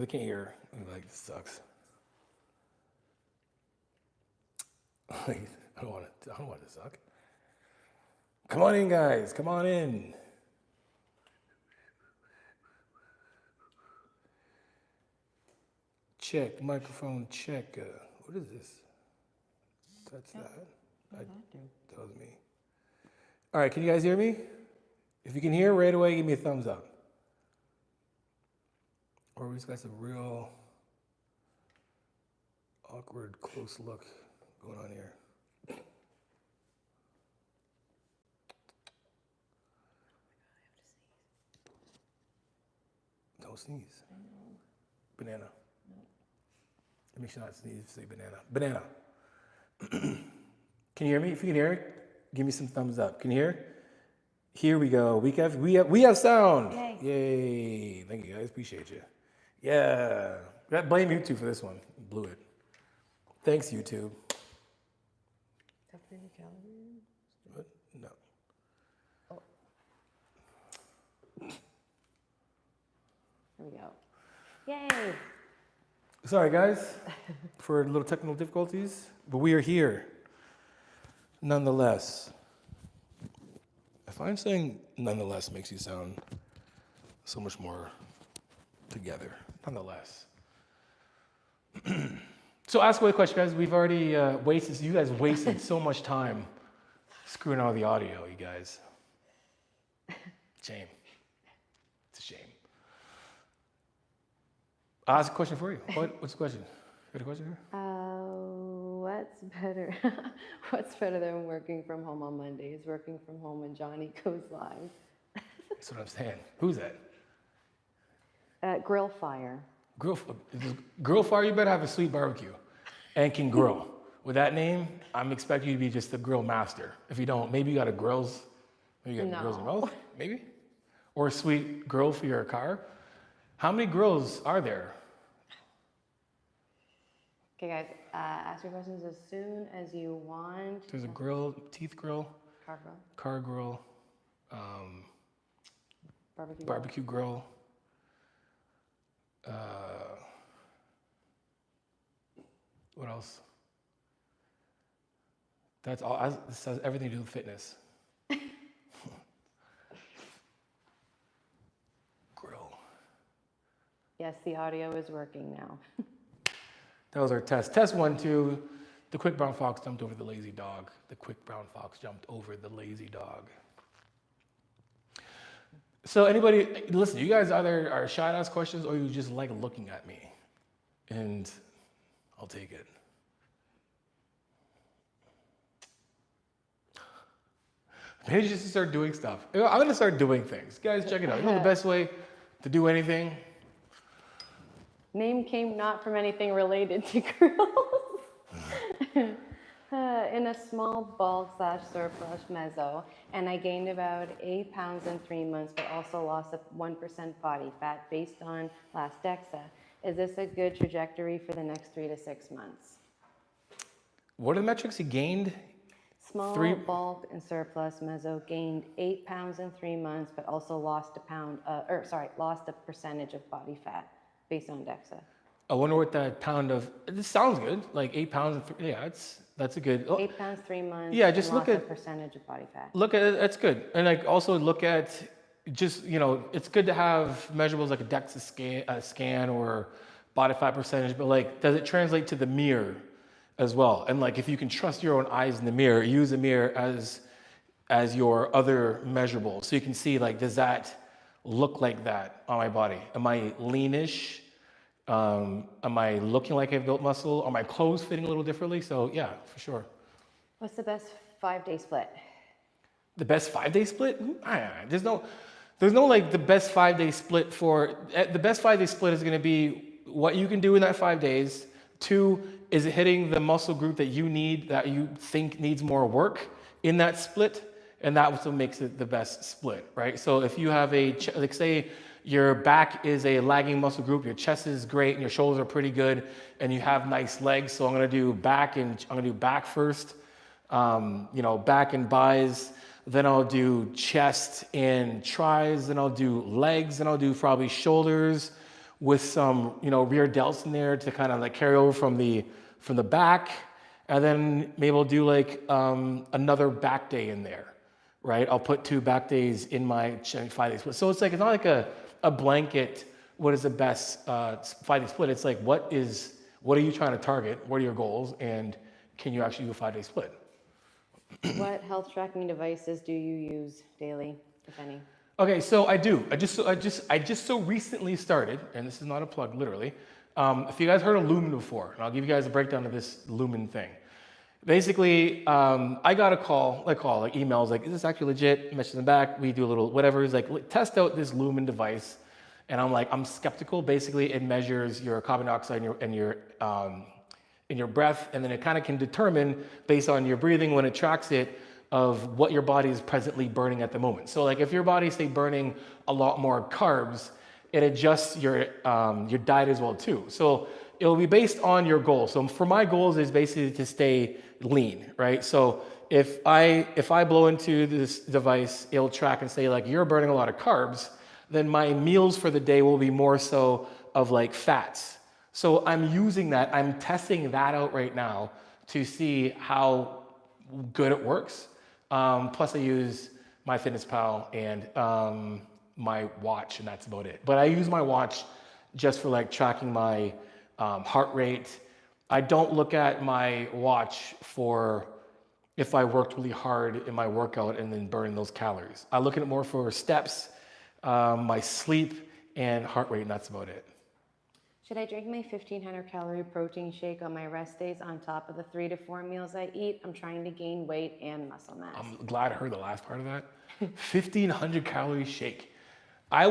They can't hear. I'm like, this sucks. I don't want it to suck. Come on in, guys. Come on in. Check, microphone check. What is this? That's that. That was me. All right, can you guys hear me? If you can hear right away, give me a thumbs up. Or we just got some real awkward close look going on here. Don't sneeze. Banana. Make sure not sneeze, say banana. Banana. Can you hear me? If you can hear it, give me some thumbs up. Can you hear? Here we go. We have sound. Yay. Yay. Thank you guys. Appreciate you. Yeah. Blame YouTube for this one. Blew it. Thanks, YouTube. Calorie? What? No. Oh. There we go. Yay. Sorry, guys, for a little technical difficulties, but we are here nonetheless. If I'm saying nonetheless makes you sound so much more together, nonetheless. So ask away a question, guys. We've already you guys wasted so much time screwing out the audio, you guys. Shame. It's a shame. I'll ask a question for you. What's the question? You got a question here? What's better? What's better than working from home on Mondays? Working from home when Johnny goes live. That's what I'm saying. Who's that? Grill fire. Grill fire, you better have a sweet barbecue and can grill. With that name, I'm expecting you to be just the grill master. If you don't, maybe you got grills in your mouth, maybe? Or a sweet grill for your car. How many grills are there? Okay, guys, ask your questions as soon as you want. There's a grill, teeth grill, car grill, barbecue grill. What else? That's all. This has everything to do with fitness. Grill. Yes, the audio is working now. That was our test. Test 1, 2. The quick brown fox jumped over the lazy dog. The quick brown fox jumped over the lazy dog. So anybody, listen, you guys either are shy to ask questions or you just like looking at me. And I'll take it. Maybe just start doing stuff. I'm going to start doing things. Guys, check it out. You know the best way to do anything? Name came not from anything related to grills. In a small bulk / surplus meso, and I gained about 8 pounds in 3 months, but also lost 1% body fat based on last DEXA. Is this a good trajectory for the next 3 to 6 months? What are the metrics he gained? Small bulk and surplus meso gained 8 pounds in 3 months, but also lost a percentage of body fat based on DEXA. I wonder what that pound of, this sounds good, like 8 pounds, that's a good. 8 pounds, 3 months, yeah, just look at a percentage of body fat. Look at it, that's good. And like also look at just, it's good to have measurables like a DEXA scan or body fat percentage, but like, does it translate to the mirror as well? And like, if you can trust your own eyes in the mirror, use the mirror as your other measurable. So you can see like, does that look like that on my body? Am I leanish? Am I looking like I've built muscle? Are my clothes fitting a little differently? So yeah, for sure. What's the best 5-day split? The best 5-day split? There's no like the best 5-day split the best 5-day split is going to be what you can do in that 5 days. 2, is it hitting the muscle group that you need, that you think needs more work in that split? And that also makes it the best split, right? So if you have like say your back is a lagging muscle group, your chest is great and your shoulders are pretty good and you have nice legs. So I'm going to do back first, back and bis, then I'll do chest and tris, then I'll do legs, then I'll do probably shoulders with some, rear delts in there to kind of like carry over from the back. And then maybe we'll do like another back day in there, right? I'll put 2 back days in my 5-day split. So it's like, it's not like a blanket, what is the best 5-day split? It's like, what are you trying to target? What are your goals? And can you actually do a 5-day split? What health tracking devices do you use daily, if any? Okay, so I do. I just so recently started, and this is not a plug, literally. If you guys heard of Lumen before, and I'll give you guys a breakdown of this Lumen thing. Basically, I got a call, like emails, like, is this actually legit? Message them back. We do a little whatever. It's like, test out this Lumen device, and I'm skeptical. Basically, it measures your carbon dioxide in your breath, and then it kind of can determine based on your breathing when it tracks it of what your body is presently burning at the moment. So like if your body's say burning a lot more carbs, it adjusts your diet as well too. So it'll be based on your goals. So for my goals is basically to stay lean, right? So if I blow into this device, it'll track and say like you're burning a lot of carbs, then my meals for the day will be more so of like fats. So I'm using that, I'm testing that out right now to see how good it works. Plus I use MyFitnessPal and my watch, and that's about it. But I use my watch just for like tracking my heart rate. I don't look at my watch for if I worked really hard in my workout and then burn those calories. I look at it more for steps, my sleep, and heart rate, and that's about it. Should I drink my 1,500 calorie protein shake on my rest days on top of the 3 to 4 meals I eat? I'm trying to gain weight and muscle mass. I'm glad I heard the last part of that. 1,500 calorie shake. I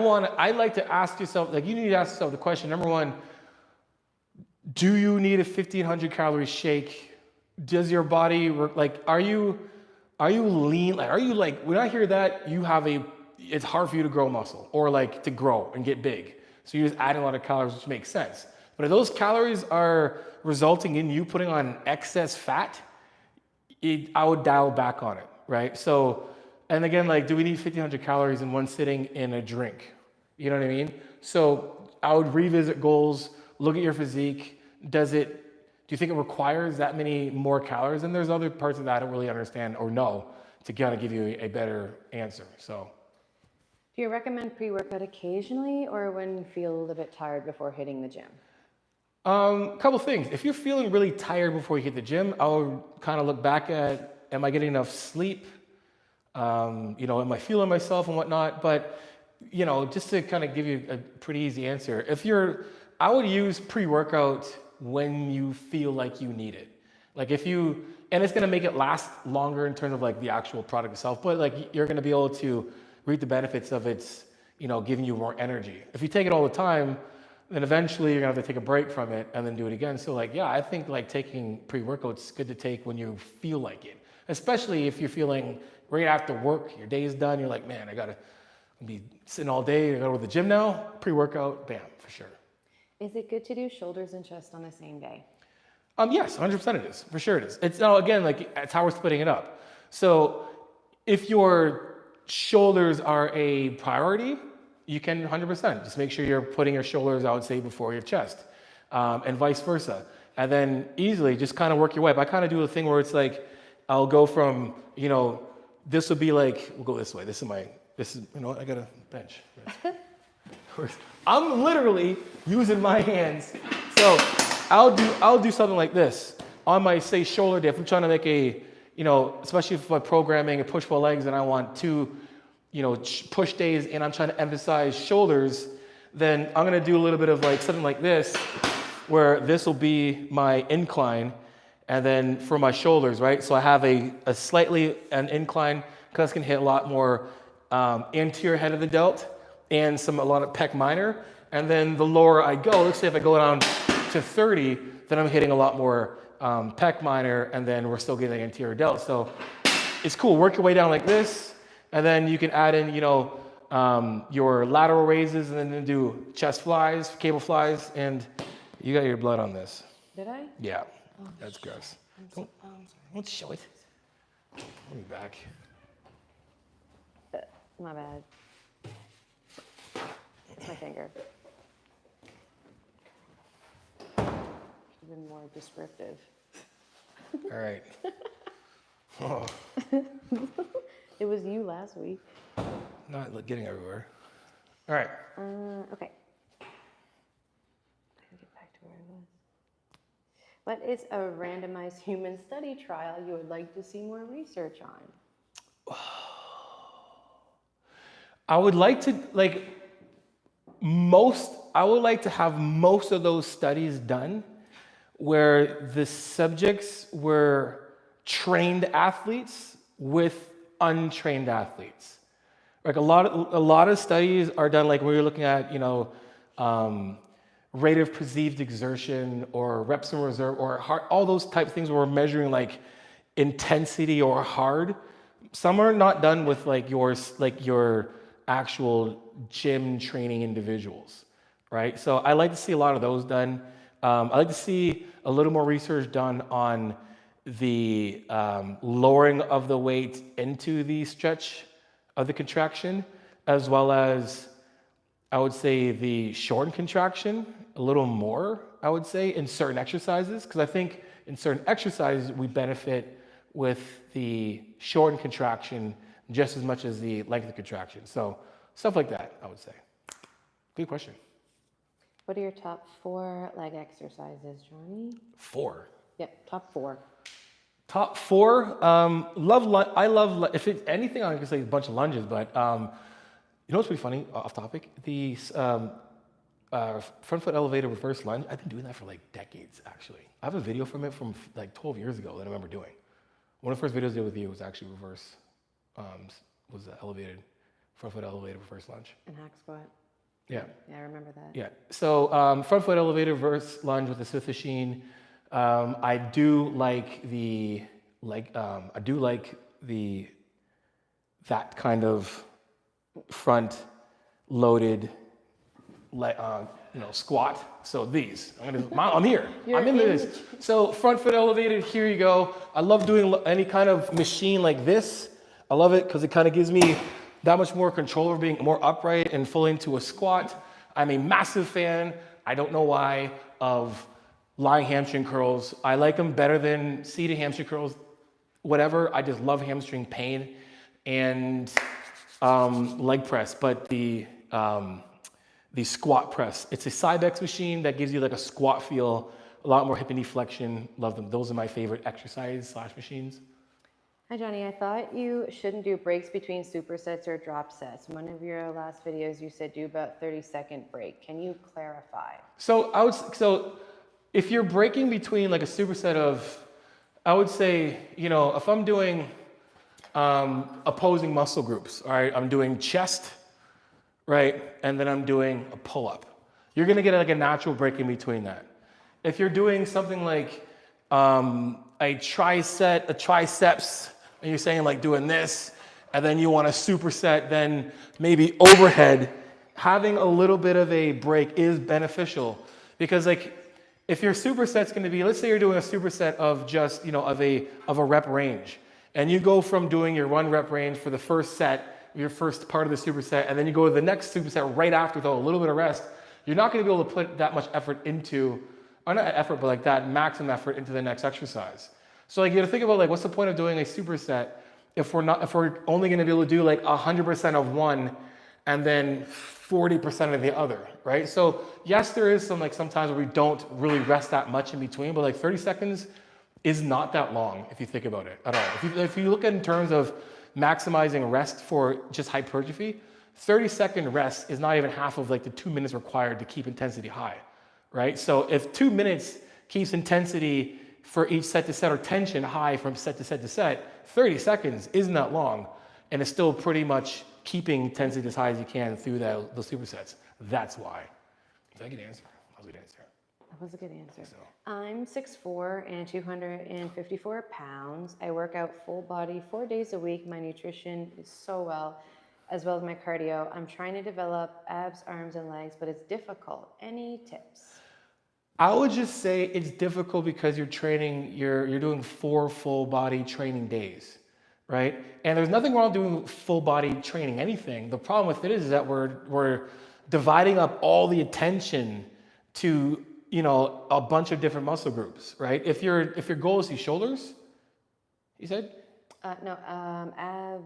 like to ask yourself, like you need to ask yourself the question, number one, do you need a 1,500 calorie shake? Does your body work, like, are you lean? Like, are you like, when I hear that, it's hard for you to grow muscle or like to grow and get big. So you're just adding a lot of calories, which makes sense. But if those calories are resulting in you putting on excess fat, I would dial back on it, right? So, and again, like, do we need 1,500 calories in one sitting in a drink? You know what I mean? So I would revisit goals, look at your physique. Do you think it requires that many more calories? And there's other parts of that I don't really understand or know to kind of give you a better answer, so. Do you recommend pre-workout occasionally or when you feel a bit tired before hitting the gym? Couple things. If you're feeling really tired before you hit the gym, I'll kind of look back at, am I getting enough sleep? Am I feeling myself and whatnot? But, just to kind of give you a pretty easy answer, I would use pre-workout when you feel like you need it. Like and it's going to make it last longer in terms of like the actual product itself, but like you're going to be able to reap the benefits of its, giving you more energy. If you take it all the time, then eventually you're gonna have to take a break from it and then do it again. So like, yeah, I think like taking pre-workout's good to take when you feel like it, especially if you're feeling right after work, your day's done, you're like, man, I gotta be sitting all day, I gotta go to the gym now, pre-workout, bam, for sure. Is it good to do shoulders and chest on the same day? Yes, 100% it is, for sure it is. It's now again, like it's how we're splitting it up. So if your shoulders are a priority, you can 100%. Just make sure you're putting your shoulders, I would say, before your chest, and vice versa. And then easily just kind of work your way up. I kind of do a thing where it's like, I'll go from, this would be like, we'll go this way. I got a bench. I'm literally using my hands. So I'll do something like this on my, say, shoulder day. If I'm trying to make especially if I'm programming a push-pull legs and I want 2, push days and I'm trying to emphasize shoulders, then I'm gonna do a little bit of like something like this, where this will be my incline, and then for my shoulders, right? So I have an incline, because I can hit a lot more anterior head of the delt and a lot of pec minor. And then the lower I go, let's say if I go down to 30, then I'm hitting a lot more pec minor, and then we're still getting the anterior delt. So it's cool. Work your way down like this, and then you can add in, your lateral raises, and then do chest flies, cable flies, and you got your blood on this. Did I? Yeah, that's gross. Don't show it. Let me back. My bad. It's my finger. have been more descriptive. All right. Oh, It was you last week. not getting everywhere. All right. Okay. Get back to where I was. What is a randomized human study trial you would like to see more research on? I would like to have most of those studies done where the subjects were trained athletes with untrained athletes. Like a lot of studies are done like when you're looking at, rate of perceived exertion or reps in reserve or hard, all those type of things where we're measuring like intensity or hard. Some are not done with your actual gym training individuals, right? So I like to see a lot of those done. I like to see a little more research done on the lowering of the weight into the stretch of the contraction, as well as I would say the shortened contraction a little more, I would say, in certain exercises, because I think in certain exercises we benefit with the shortened contraction just as much as the length of contraction. So stuff like that, I would say. Good question. What are your top 4 leg exercises, Johnny? 4. Yep, top 4. Top 4. I love. If it's anything, I could say a bunch of lunges. But you know what's pretty funny? Off topic. The front foot elevated reverse lunge. I've been doing that for like decades. Actually, I have a video from it from like 12 years ago that I remember doing. One of the first videos I did with you was actually reverse. Was the elevated front foot elevated reverse lunge. And hack squat. Yeah. Yeah, I remember that. Yeah. So front foot elevated reverse lunge with the Smith machine. I do like that kind of front loaded squat. So these, I'm here. I'm into this. So front foot elevated, here you go. I love doing any kind of machine like this. I love it because it kind of gives me that much more control over being more upright and fully into a squat. I'm a massive fan, I don't know why, of lying hamstring curls. I like them better than seated hamstring curls, whatever. I just love hamstring pain and leg press, but the squat press. It's a Cybex machine that gives you like a squat feel, a lot more hip and knee flexion. Love them. Those are my favorite exercise / machines. Hi, Johnny. I thought you shouldn't do breaks between supersets or drop sets. One of your last videos, you said do about 30-second break. Can you clarify? So if you're breaking between like a superset of, I would say, if I'm doing opposing muscle groups, all right, I'm doing chest, right, and then I'm doing a pull-up. You're gonna get like a natural break in between that. If you're doing something like a triceps, and you're saying like doing this, and then you want a superset, then maybe overhead, having a little bit of a break is beneficial because like if your superset's going to be, let's say you're doing a superset of just of a rep range, and you go from doing your 1 rep range for the first set, your first part of the superset, and then you go to the next superset right after with a little bit of rest, you're not going to be able to put that much effort into, or not effort, but like that maximum effort into the next exercise. So like you got to think about like what's the point of doing a superset if we're only going to be able to do like 100% of one and then 40% of the other, right? So yes, there is sometimes where we don't really rest that much in between, but like 30 seconds is not that long if you think about it at all. If you look at in terms of maximizing rest for just hypertrophy, 30-second rest is not even half of like the 2 minutes required to keep intensity high, right? So if 2 minutes keeps intensity for each set to set or tension high from set to set to set, 30 seconds isn't that long, and it's still pretty much keeping intensity as high as you can through those supersets. That's why. Is that a good answer? That was a good answer. That was a good answer. I'm 6'4" and 254 pounds. I work out full body 4 days a week. My nutrition is so well as my cardio. I'm trying to develop abs, arms, and legs, but it's difficult. Any tips? I would just say it's difficult because you're doing 4 full body training days, right? And there's nothing wrong doing full body training, anything. The problem with it is that we're dividing up all the attention to you know, a bunch of different muscle groups, right? If your goal is the shoulders, you said? No,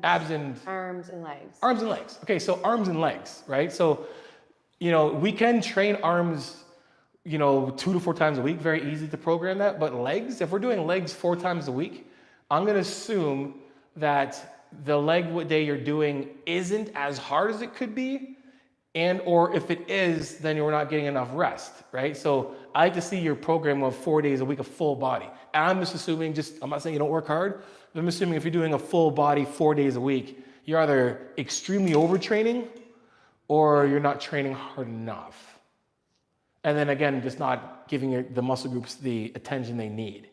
Abs and arms and legs. arms and legs. Okay, so arms and legs, right? So, you know, we can train arms, you know, 2 to 4 times a week, very easy to program that. But legs, if we're doing legs 4 times a week, I'm gonna assume that the leg day you're doing isn't as hard as it could be, and or if it is, then you're not getting enough rest, right? So I like to see your program of 4 days a week of full body. And I'm just assuming, I'm not saying you don't work hard, but I'm assuming if you're doing a full body 4 days a week, you're either extremely overtraining or you're not training hard enough. And then again, just not giving the muscle groups the attention they need.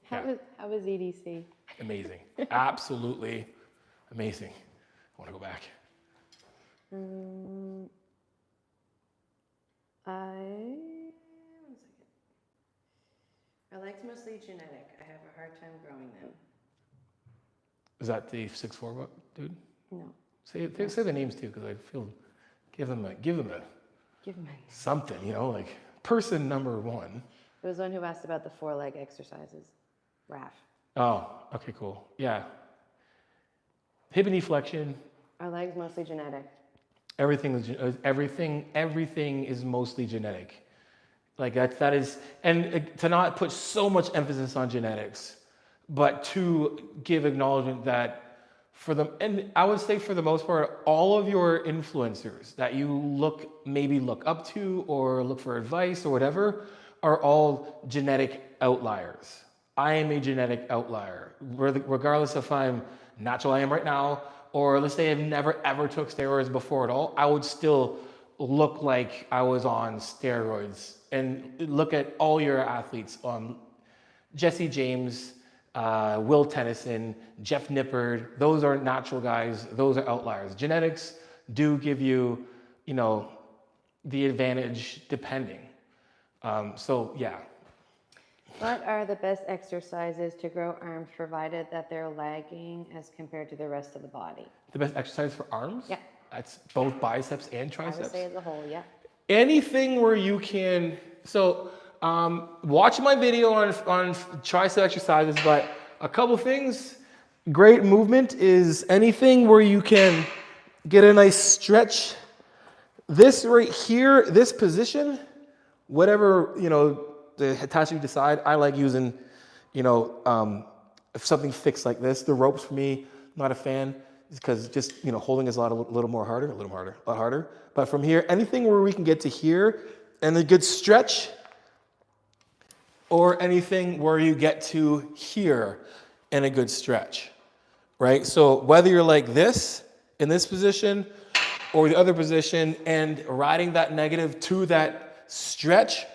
How was EDC? Amazing. Absolutely amazing. I want to go back. One second. My legs mostly genetic. I have a hard time growing them. Is that the 6'4" dude? No. Say the names too, because I feel give them something, you know, like person number 1. It was one who asked about the 4-leg exercises. Raf. Oh, okay, cool. Yeah. Hip and knee flexion. Our legs mostly genetic. Everything is mostly genetic. Like that is, and to not put so much emphasis on genetics, but to give acknowledgement that for them, and I would say for the most part, all of your influencers that you maybe look up to or look for advice or whatever are all genetic outliers. I am a genetic outlier, regardless if I'm natural I am right now, or let's say I've never ever took steroids before at all, I would still look like I was on steroids. And look at all your athletes, Jesse James, Will Tennyson, Jeff Nippard. Those are natural guys. Those are outliers. Genetics do give you, you know, the advantage depending. So yeah. What are the best exercises to grow arms provided that they're lagging as compared to the rest of the body? The best exercise for arms? Yeah. That's both biceps and I triceps. would say as a whole, yeah. Anything where you can, watch my video on tricep exercises, but a couple things. Great movement is anything where you can get a nice stretch. This right here, this position, whatever, you know, the Hitachi decide, I like using, you know, if something fixed like this. The ropes for me, not a fan, because just, you know, holding is a lot harder. But from here, anything where we can get to here and a good stretch, or anything where you get to here and a good stretch, right? So whether you're like this, in this position, or the other position, and riding that negative to that stretch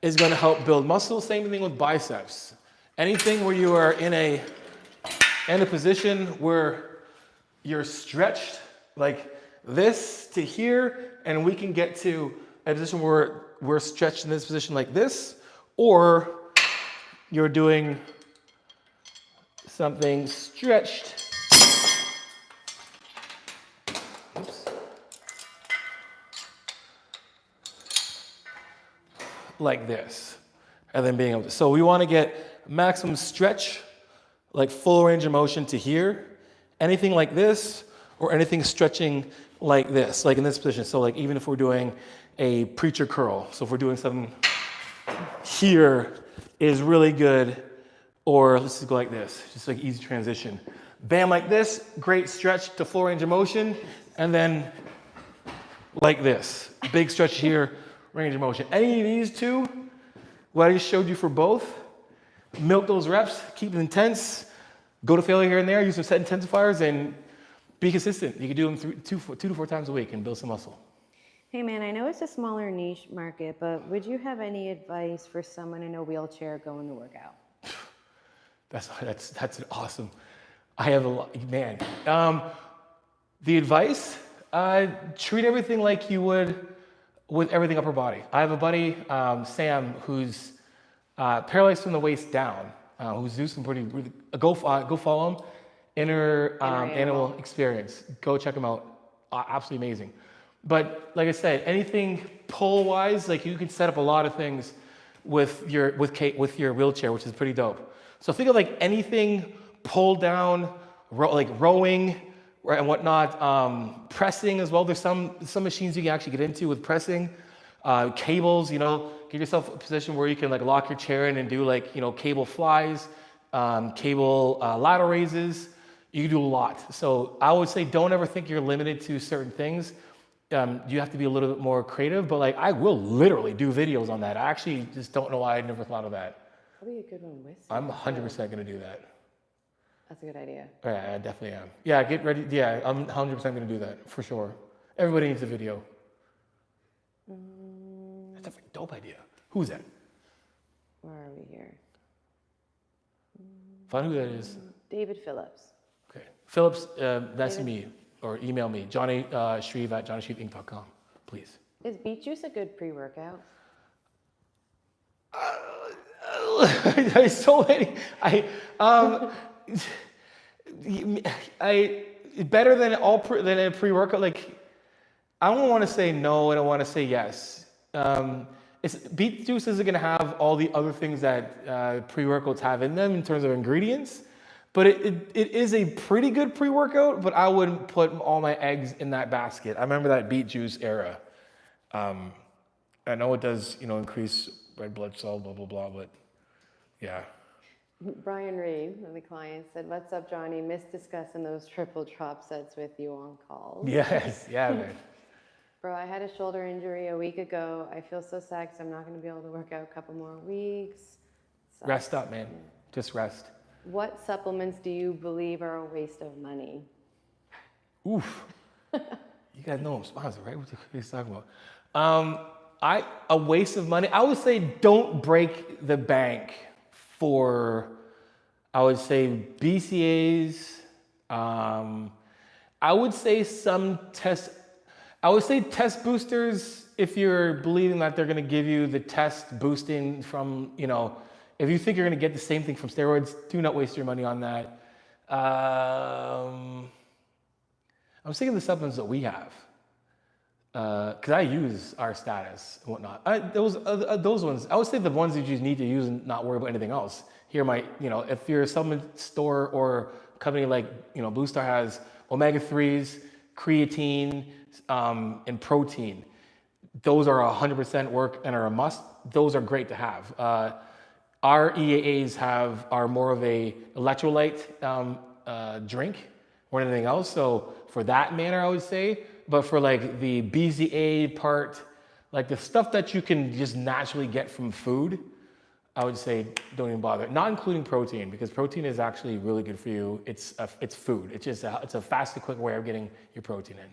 is gonna help build muscle. Same thing with biceps. Anything where you are in a position where you're stretched like this to here, and we can get to a position where we're stretched in this position like this, or you're doing something stretched. Oops. Like this, and then being able to, so we want to get maximum stretch, like full range of motion to here, anything like this, or anything stretching like this, like in this position. So like even if we're doing a preacher curl, so if we're doing something here is really good, or let's just go like this, just like easy transition. Bam, like this, great stretch to full range of motion, and then like this, big stretch here, range of motion. Any of these two, what I just showed you for both, milk those reps, keep it intense, go to failure here and there, use some set intensifiers, and be consistent. You can do them 2 to 4 times a week and build some muscle. Hey man, I know it's a smaller niche market, but would you have any advice for someone in a wheelchair going to work out? That's an awesome. I have a lot, man. The advice, treat everything like you would with everything upper body. I have a buddy, Sam, who's paralyzed from the waist down, who's doing some really, go follow him. Inner Animal Experience. Go check him out. Absolutely amazing. But like I said, anything pull-wise, like you can set up a lot of things with your wheelchair, which is pretty dope. So think of like anything pull down, like rowing, right, and whatnot. Pressing as well. There's some machines you can actually get into with pressing. Cables, you know, get yourself a position where you can like lock your chair in and do like, you know, cable flies, cable lateral raises. You can do a lot. So I would say don't ever think you're limited to certain things. You have to be a little bit more creative, but like I will literally do videos on that. I actually just don't know why I never thought of that. Probably a good one with. I'm 100% going to do that. That's a good idea. Yeah, I definitely am. Yeah, get ready. Yeah, I'm 100% going to do that for sure. Everybody needs a video. That's a dope idea. Who's that? Where are we here? Find who that is. David Phillips. Okay. Phillips, message me or email me, Shreve at johnnyshreveinc.com, please. Is beet juice a good pre-workout? There's so many. Better than than a pre-workout. Like, I don't want to say no, and I want to say yes. Beet juice isn't going to have all the other things that pre-workouts have in them in terms of ingredients, but it is a pretty good pre-workout. But I wouldn't put all my eggs in that basket. I remember that beet juice era. I know it does, you know, increase red blood cell, blah blah blah, but yeah. Brian Reed, one of the clients, said, "What's up, Johnny? Missed discussing those triple drop sets with you on calls." Yes, yeah, man. Bro, I had a shoulder injury a week ago. I feel so sad because I'm not going to be able to work out a couple more weeks. Sucks. Rest up, man. Just rest. What supplements do you believe are a waste of money? Oof. You guys know I'm sponsored, right? What are you talking about? A waste of money. I would say don't break the bank for, I would say BCAAs. I would say test boosters if you're believing that they're going to give you the test boosting from, you know, if you think you're going to get the same thing from steroids, do not waste your money on that. I'm thinking of the supplements that we have. Because I use our status and whatnot. Those ones, I would say the ones that you just need to use and not worry about anything else. Here might, you know, if you're a supplement store or company like, you know, Blue Star has omega-3s, creatine, and protein. Those are 100% work and are a must. Those are great to have. Our EAAs are more of a electrolyte drink more than anything else. So for that manner, I would say. But for like the BCA part, like the stuff that you can just naturally get from food, I would say don't even bother. Not including protein, because protein is actually really good for you. It's food. It's a fast and quick way of getting your protein in.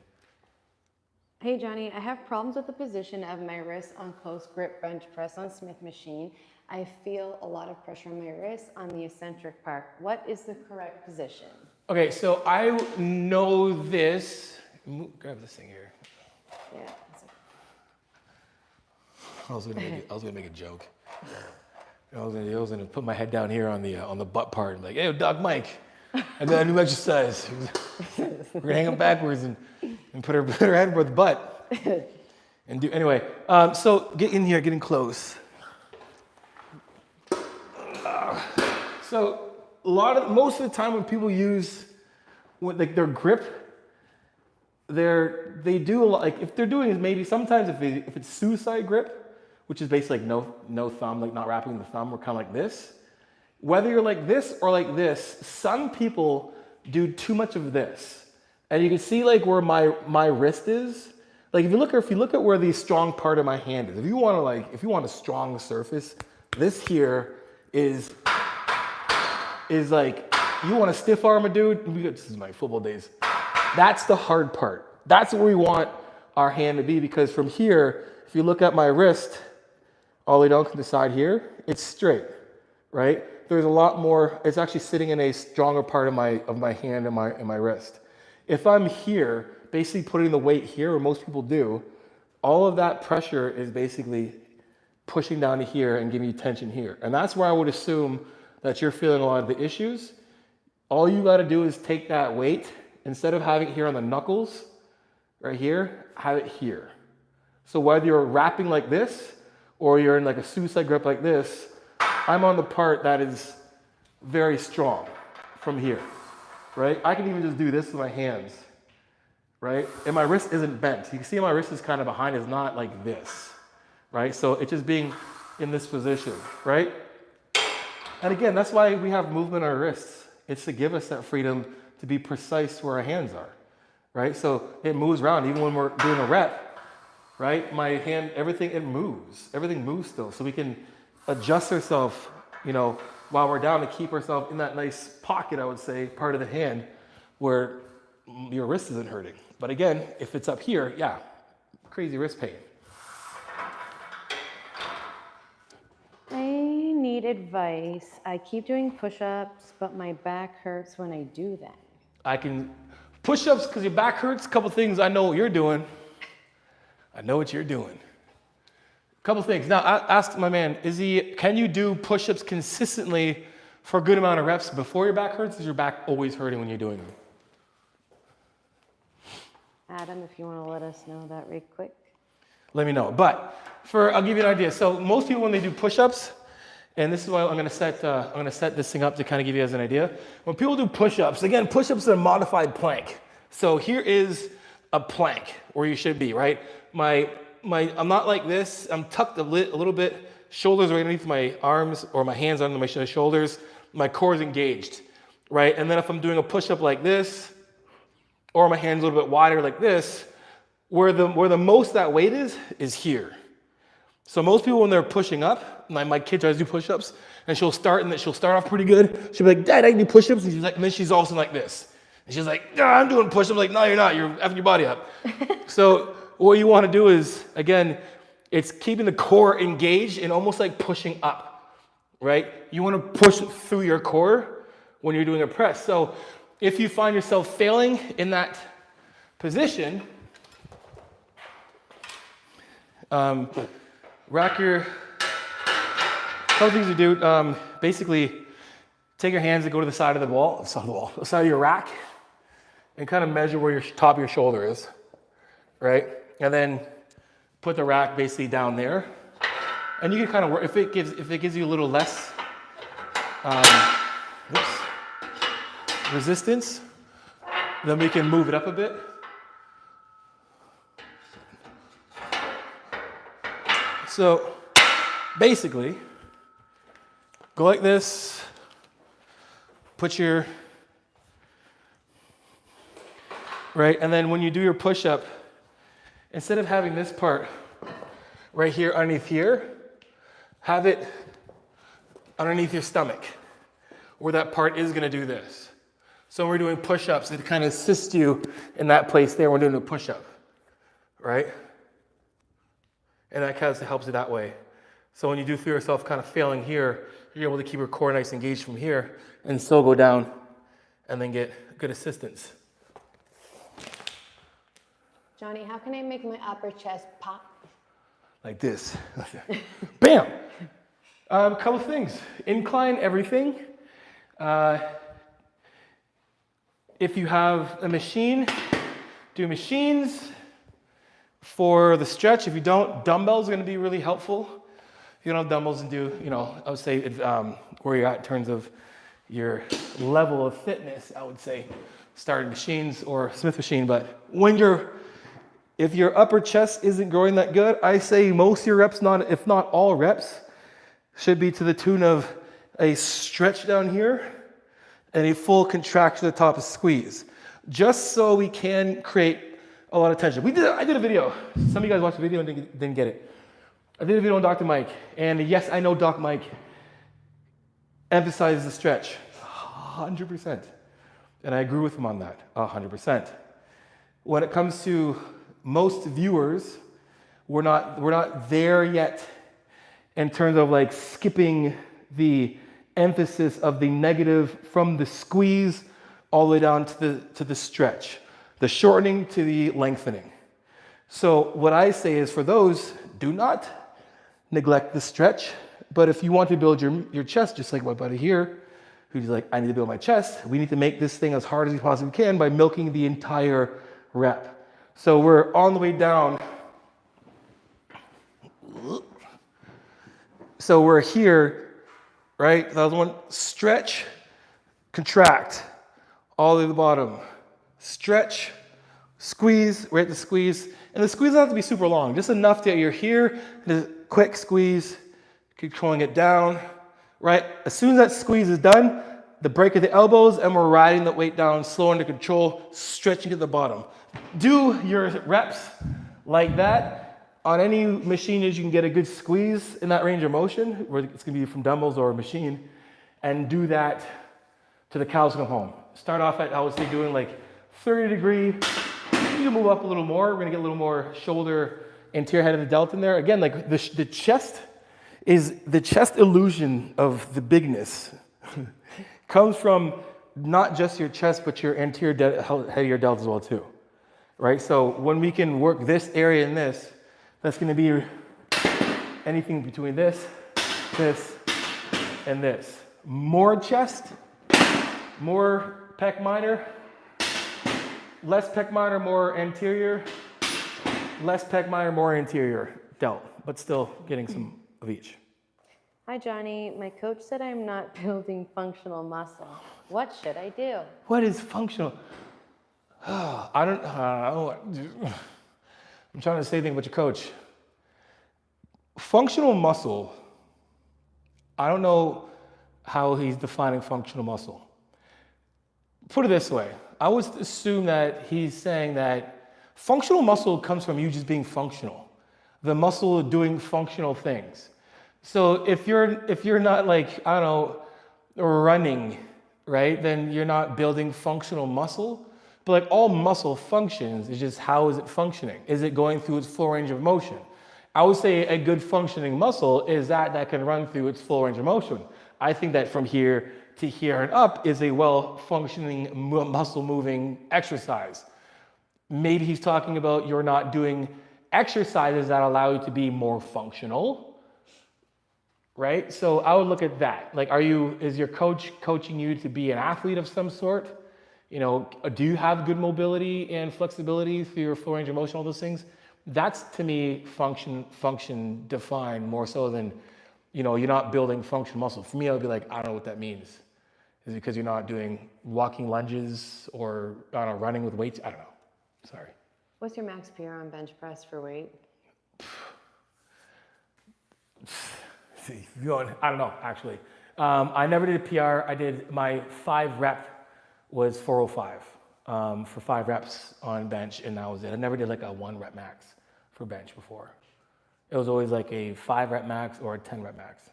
Hey Johnny, I have problems with the position of my wrist on close grip bench press on Smith machine. I feel a lot of pressure on my wrist on the eccentric part. What is the correct position? Okay, so I know this. Grab this thing here. Yeah. I was gonna make a joke. I was gonna put my head down here on the butt part and be like, "Hey, Doc Mike, I got a new exercise. We're gonna hang them backwards and put her head over the butt and do anyway." So get in here, getting close. So most of the time when people use like their grip. They do a lot, like if they're doing is maybe sometimes if it's suicide grip, which is basically like no thumb, like not wrapping the thumb, or kind of like this. Whether you're like this or like this, some people do too much of this, and you can see like where my wrist is. Like if you look at where the strong part of my hand is, if you want a strong surface, this here is like you want a stiff arm a dude. This is my football days. That's the hard part. That's where we want our hand to be, because from here, if you look at my wrist, all the way down to the side here, it's straight, right? There's a lot more, it's actually sitting in a stronger part of my hand and my wrist. If I'm here, basically putting the weight here, or most people do, all of that pressure is basically pushing down to here and giving you tension here. And that's where I would assume that you're feeling a lot of the issues. All you gotta do is take that weight, instead of having it here on the knuckles, right here, have it here. So whether you're wrapping like this or you're in like a suicide grip like this, I'm on the part that is very strong from here, right? I can even just do this with my hands, right? And my wrist isn't bent. You can see my wrist is kind of behind, it's not like this, right? So it's just being in this position, right? And again, that's why we have movement on our wrists. It's to give us that freedom to be precise where our hands are, right? So it moves around, even when we're doing a rep, right? My hand, everything, it moves. Everything moves still. So we can adjust ourselves, you know, while we're down to keep ourselves in that nice pocket, I would say, part of the hand where your wrist isn't hurting. But again, if it's up here, yeah, crazy wrist pain. I need advice. I keep doing push-ups, but my back hurts when I do them. I can push-ups because your back hurts. A couple things I know what you're doing. I know what you're doing. A couple things. Now, ask my man, can you do push-ups consistently for a good amount of reps before your back hurts? Is your back always hurting when you're doing them? Adam, if you want to let us know that right quick. Let me know. But I'll give you an idea. So most people, when they do push-ups, and this is why I'm going to set this thing up to kind of give you guys an idea. When people do push-ups, again, push-ups are a modified plank. So here is a plank where you should be, right? I'm not like this. I'm tucked a little bit. Shoulders right underneath my arms, or my hands under my shoulders. My core is engaged, right? And then if I'm doing a push-up like this, or my hands a little bit wider like this, where the most that weight is here. So most people, when they're pushing up, my kid tries to do push-ups, and she'll start off pretty good. She'll be like, Dad, I can do push-ups. And then she's also like this. And she's like, yeah, I'm doing push-ups. I'm like, no, you're not. You're effing your body up. So what you want to do is, again, it's keeping the core engaged and almost like pushing up, right? You want to push through your core when you're doing a press. So if you find yourself failing in that position, rack your, couple things to do, basically take your hands and go to the side of the side of your rack, and kind of measure where your top of your shoulder is, right? And then put the rack basically down there. And you can kind of work, if it gives you a little less resistance, then we can move it up a bit. So basically, go like this, put your, right, and then when you do your push-up, instead of having this part right here underneath here, have it underneath your stomach, where that part is gonna do this. So when we're doing push-ups, it kind of assists you in that place there when we're doing a push-up, right? And that kind of helps it that way. So when you do feel yourself kind of failing here, you're able to keep your core nice and engaged from here and still go down and then get good assistance. Johnny, how can I make my upper chest pop? Like this. Bam! A couple things. Incline everything. If you have a machine, do machines. For the stretch, if you don't, dumbbells are going to be really helpful. If you don't have dumbbells and do, I would say where you're at in terms of your level of fitness, I would say start machines or Smith machine. But if your upper chest isn't growing that good, I say most of your reps, if not all reps, should be to the tune of a stretch down here and a full contraction at the top of squeeze, just so we can create a lot of tension. I did a video. Some of you guys watched the video and didn't get it. I did a video on Dr. Mike, and yes, I know Doc Mike emphasizes the stretch 100%, and I agree with him on that 100%. When it comes to most viewers, we're not there yet in terms of like skipping the emphasis of the negative from the squeeze all the way down to the stretch. The shortening to the lengthening. So what I say is, for those, do not neglect the stretch. But if you want to build your chest, just like my buddy here, who's like, I need to build my chest, we need to make this thing as hard as we possibly can by milking the entire rep. So we're on the way down. So we're here, right? That was one. Stretch, contract, all the way to the bottom. Stretch, squeeze, right? The squeeze. And the squeeze doesn't have to be super long, just enough that you're here, just quick squeeze, controlling it down, right? As soon as that squeeze is done, the break of the elbows, and we're riding the weight down, slow under control, stretching at the bottom. Do your reps like that. On any machine, you can get a good squeeze in that range of motion, where it's gonna be from dumbbells or a machine, and do that to the cows come home. Start off at, I would say, doing like 30-degree. You can move up a little more. We're gonna get a little more shoulder, anterior head of the delta in there. Again, like the chest is the chest illusion of the bigness. Comes from not just your chest, but your anterior head of your delta as well too, right? So when we can work this area and this, that's gonna be anything between this, and this. More chest, more pec minor, less pec minor, more anterior, less pec minor, more anterior delt, but still getting some of each. Hi, Johnny. My coach said I'm not building functional muscle. What should I do? What is functional? I don't know. I'm trying to say anything about your coach. Functional muscle, I don't know how he's defining functional muscle. Put it this way. I would assume that he's saying that functional muscle comes from you just being functional. The muscle doing functional things. So if you're not like, I don't know, running, right, then you're not building functional muscle. But like all muscle functions, is just how is it functioning? Is it going through its full range of motion? I would say a good functioning muscle is that can run through its full range of motion. I think that from here to here and up is a well-functioning muscle moving exercise. Maybe he's talking about you're not doing exercises that allow you to be more functional, right? So I would look at that. Like, is your coach coaching you to be an athlete of some sort? You know, do you have good mobility and flexibility through your full range of motion, all those things? That's, to me, function defined more so than, you know, you're not building functional muscle. For me, I would be like, I don't know what that means. Is it because you're not doing walking lunges or, I don't know, running with weights? I don't know. Sorry. What's your max PR on bench press for weight? I don't know, actually. I never did a PR. I did my 5 rep was 405 for 5 reps on bench, and that was it. I never did like a 1 rep max for bench before. It was always like a 5 rep max or a 10 rep max.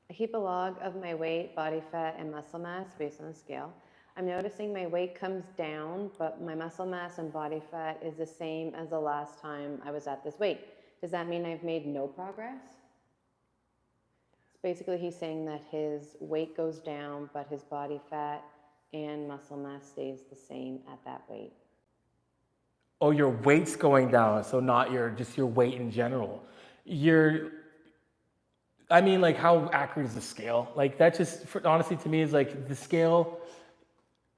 I keep a log of my weight, body fat, and muscle mass based on the scale. I'm noticing my weight comes down, but my muscle mass and body fat is the same as the last time I was at this weight. Does that mean I've made no progress? Basically, he's saying that his weight goes down, but his body fat and muscle mass stays the same at that weight. Oh, your weight's going down, so not just your weight in general. I mean, like, how accurate is the scale? Like, that just, honestly, to me, is like the scale.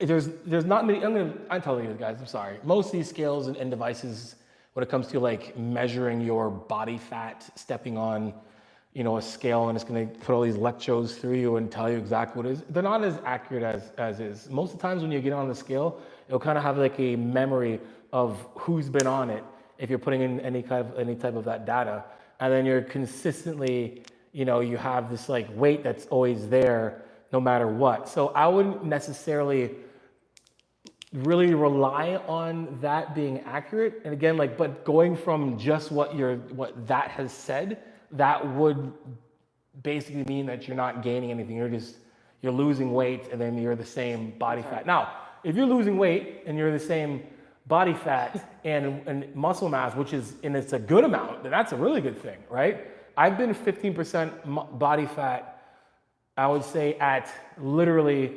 There's not many. I'm telling you guys, I'm sorry. Most of these scales and devices, when it comes to like measuring your body fat, stepping on, you know, a scale, and it's going to put all these electrodes through you and tell you exactly what it is. They're not as accurate as is. Most of the times when you get on the scale, it'll kind of have like a memory of who's been on it if you're putting in any type of that data, and then you're consistently, you know, you have this like weight that's always there no matter what. So I wouldn't necessarily really rely on that being accurate. And again, like, but going from just what that has said, that would basically mean that you're not gaining anything. You're losing weight, and then you're the same body fat. Now, if you're losing weight and you're the same body fat and muscle mass, and it's a good amount, then that's a really good thing, right? I've been 15% body fat, I would say, at literally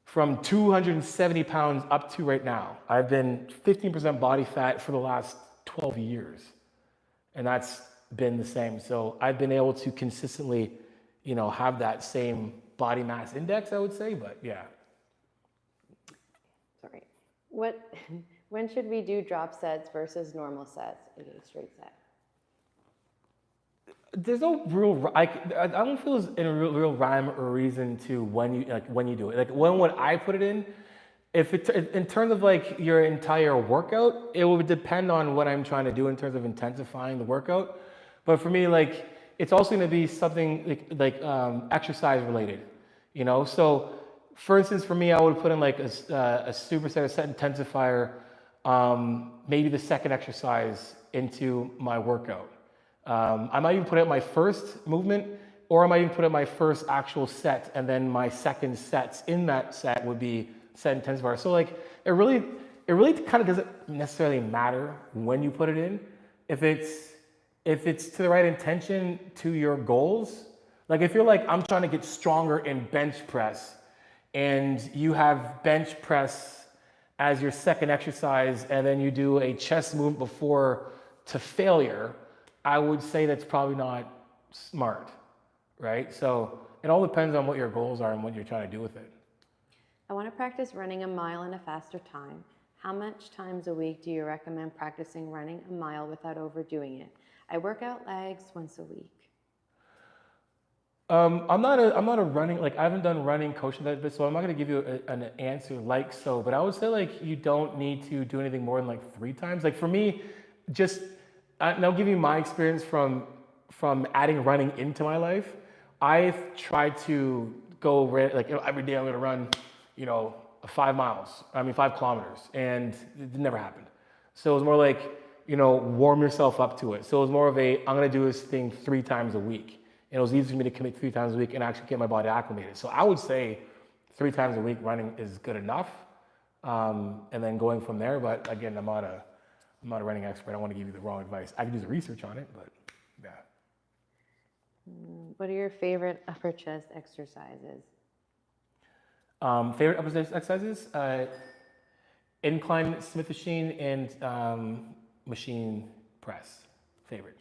from 270 pounds up to right now. I've been 15% body fat for the last 12 years. And that's been the same. So I've been able to consistently, you know, have that same body mass index, I would say, but yeah. Sorry. When should we do drop sets versus normal sets, aka straight set? There's no real, I don't feel there's any real rhyme or reason to when you do it. Like when would I put it in? If it, in terms of like your entire workout, it would depend on what I'm trying to do in terms of intensifying the workout. But for me, like it's also going to be something like exercise related, you know. So, for instance, for me, I would put in like a superset or set intensifier, maybe the second exercise into my workout. I might even put it my first movement, or I might even put it my first actual set, and then my second sets in that set would be set intensifier. So like it really kind of doesn't necessarily matter when you put it in. If it's to the right intention to your goals, like if you're like, I'm trying to get stronger in bench press, and you have bench press as your second exercise, and then you do a chest movement before to failure, I would say that's probably not smart, right? So it all depends on what your goals are and what you're trying to do with it. I want to practice running a mile in a faster time. How much times a week do you recommend practicing running a mile without overdoing it? I work out legs once a week. I'm not a running, like I haven't done running coaching that bit, so I'm not going to give you an answer like so, but I would say like you don't need to do anything more than like 3 times. Like for me, just, and I'll give you my experience from adding running into my life. I've tried to go like every day I'm going to run, 5 kilometers, and it never happened. So it was more like, warm yourself up to it. So it was more of I'm going to do this thing 3 times a week. And it was easy for me to commit 3 times a week and actually get my body acclimated. So I would say 3 times a week running is good enough. And then going from there, but again, I'm not a running expert. I don't want to give you the wrong advice. I can do the research on it, but yeah. What are your favorite upper chest exercises? Favorite upper chest exercises? Incline Smith machine and machine press. Favorite.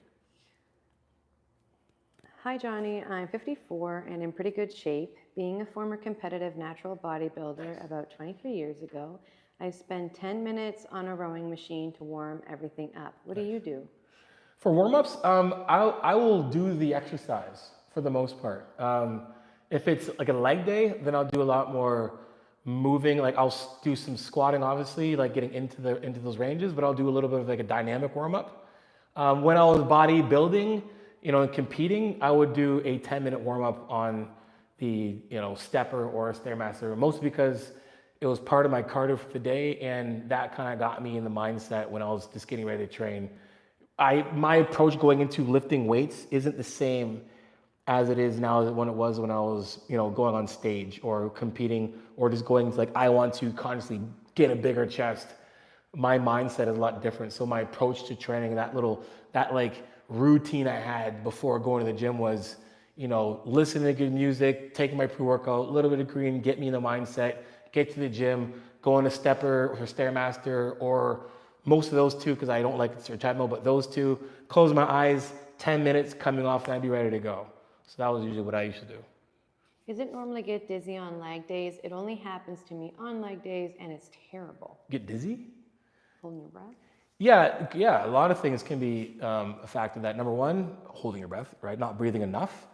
Hi Johnny, I'm 54 and in pretty good shape. Being a former competitive natural bodybuilder about 23 years ago, I spend 10 minutes on a rowing machine to warm everything up. What do you do? For warm-ups, I will do the exercise for the most part. If it's like a leg day, then I'll do a lot more moving. Like I'll do some squatting, obviously, like getting into those ranges, but I'll do a little bit of like a dynamic warm-up. When I was bodybuilding, and competing, I would do a 10-minute warm-up on the, stepper or a Stairmaster, mostly because it was part of my cardio for the day, and that kind of got me in the mindset when I was just getting ready to train. My approach going into lifting weights isn't the same as it is now when it was when I was, going on stage or competing or just going to I want to constantly get a bigger chest. My mindset is a lot different. So my approach to training, that routine I had before going to the gym was, listening to good music, taking my pre-workout, a little bit of green, get me in the mindset, get to the gym, go on a stepper or a Stairmaster, or most of those 2, because I don't like the treadmill, but those 2, close my eyes, 10 minutes coming off, and I'd be ready to go. So that was usually what I used to do. Is it normal to get dizzy on leg days? It only happens to me on leg days, and it's terrible. Get dizzy? Holding your breath? Yeah. A lot of things can be a factor of that. Number 1, holding your breath, right? Not breathing enough.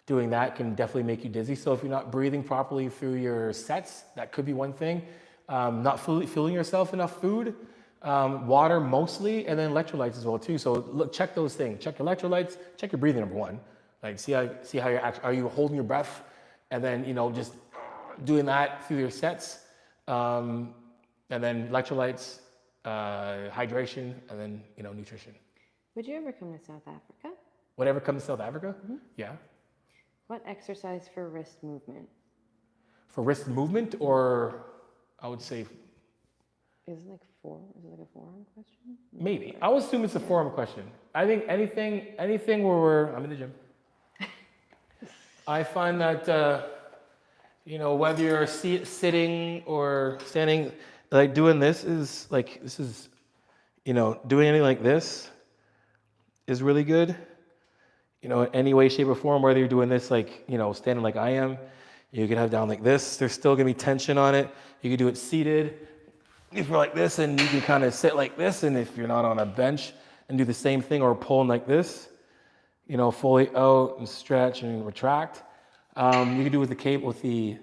Doing that can definitely make you dizzy. So if you're not breathing properly through your sets, that could be one thing. Not fueling yourself enough food, water mostly, and then electrolytes as well too. So check those things. Check your electrolytes. Check your breathing. Number 1, like see how you're are you holding your breath, and then just doing that through your sets, and then electrolytes. Hydration, and then nutrition. Would you ever come to South Africa? Whatever comes to South Africa? Mm-hmm. Yeah. What exercise for wrist movement? For wrist movement, or I would say. Is it like a forearm question? Maybe. I would assume it's a forearm question. I think anything where I'm in the gym. I find that whether you're sitting or standing. Like doing this is doing anything like this is really good. In any way, shape, or form, whether you're doing this standing like I am, you can have down like this. There's still gonna be tension on it. You can do it seated. if you're like this, and you can kind of sit like this, and if you're not on a bench, and do the same thing, or pulling like this, you know, fully out and stretch and retract. You can do it with the cape, with the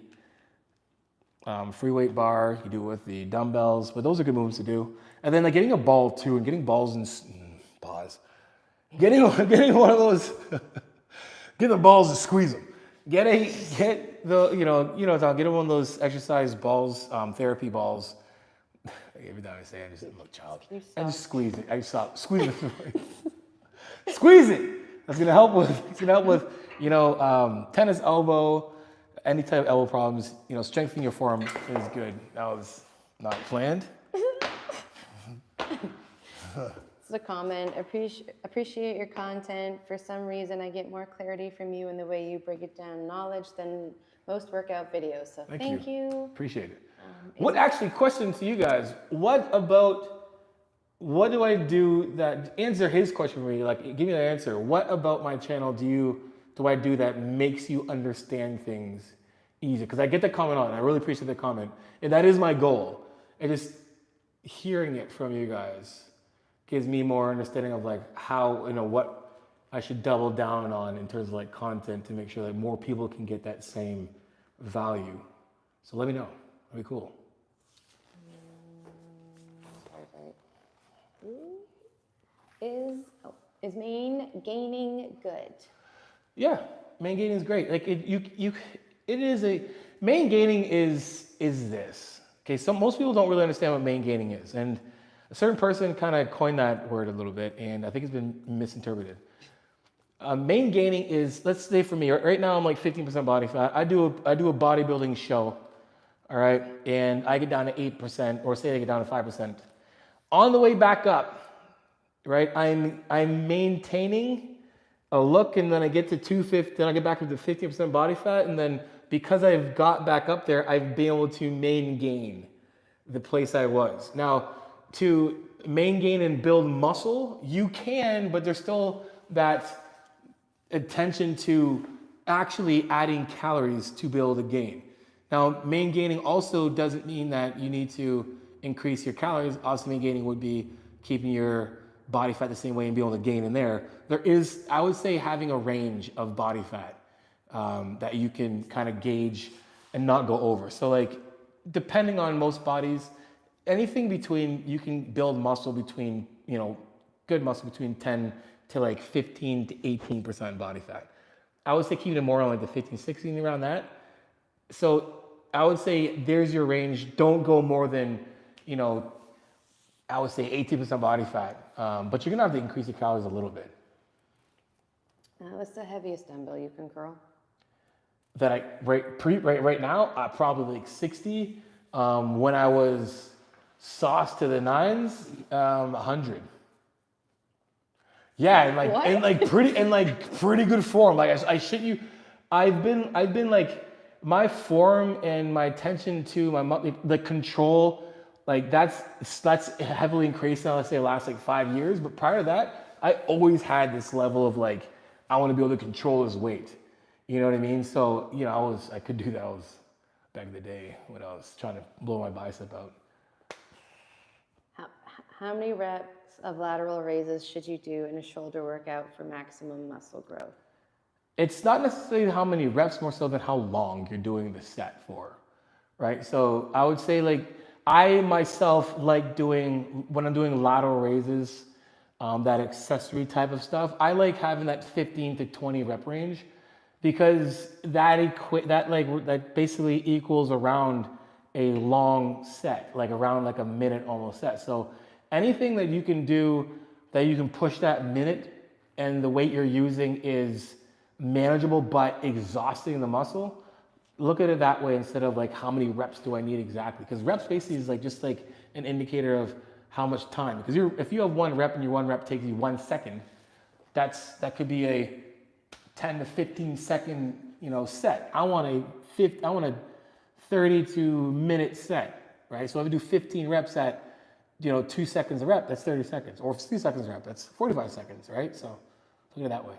free weight bar. You can do it with the dumbbells, but those are good moves to do. And then like getting a ball too, and getting balls and pause. Getting one of those, get the balls and squeeze them. Get the get one of those exercise balls, therapy balls. Every time I say it, I just look child. I just squeeze it. I just stop. Squeeze it. Squeeze it. That's gonna help with. It's gonna help with tennis elbow, any type of elbow problems. You know, strengthening your forearm is good. That was not planned. The comment, appreciate your content. For some reason, I get more clarity from you in the way you break it down knowledge than most workout videos. So thank you. Appreciate it. Question to you guys. What do I do that, answer his question for me, like give me the answer. What about my channel do I do that makes you understand things easier? Because I get the comment on it. I really appreciate the comment. And that is my goal. And just hearing it from you guys gives me more understanding of like how, what I should double down on in terms of like content to make sure that more people can get that same value. So let me know. That'd be cool. Is main gaining good? Yeah, main gaining is great. Like main gaining is this. Okay, most people don't really understand what main gaining is, and a certain person kind of coined that word a little bit, and I think it's been misinterpreted. Main gaining is, let's say for me, right now I'm like 15% body fat. I do a bodybuilding show, all right, and I get down to 8%, or say I get down to 5%. On the way back up, right, I'm maintaining a look, and then I get to 250, then I get back up to 15% body fat, and then because I've got back up there, I've been able to main gain the place I was. Now, to main gain and build muscle, you can, but there's still that attention to actually adding calories to build a gain. Now, main gaining also doesn't mean that you need to increase your calories. Also, main gaining would be keeping your body fat the same way and be able to gain in there. There is, I would say, having a range of body fat that you can kind of gauge and not go over. So like, depending on most bodies, anything between, you can build muscle between, good muscle between 10 to like 15 to 18% body fat. I would say keep it more on like the 15, 16, around that. So I would say there's your range. Don't go more than, I would say 18% body fat. But you're gonna have to increase your calories a little bit. What's the heaviest dumbbell you can curl? That right now, probably like 60. When I was sauced to the nines, 100. Yeah, and pretty good form. Like I shit you, I've been like, my form and my attention to the control, like that's heavily increased now. Let's say the last like 5 years, but prior to that, I always had this level of like, I want to be able to control his weight. You know what I mean? So I could do that. I was back in the day when I was trying to blow my bicep out. How many reps of lateral raises should you do in a shoulder workout for maximum muscle growth? It's not necessarily how many reps, more so than how long you're doing the set for, right? So I would say like, I myself like doing, when I'm doing lateral raises, that accessory type of stuff, I like having that 15 to 20 rep range, because that basically equals around a long set, like around like a minute almost set. So anything that you can do that you can push that minute and the weight you're using is manageable but exhausting the muscle, look at it that way instead of like how many reps do I need exactly. Because reps basically is like just like an indicator of how much time. Because if you have one rep and your one rep takes you 1 second, that could be a 10 to 15 second set. I want a 32 minute set, right? So if I do 15 reps at 2 seconds a rep, that's 30 seconds. Or if it's 2 seconds a rep, that's 45 seconds, right? So look at it that way.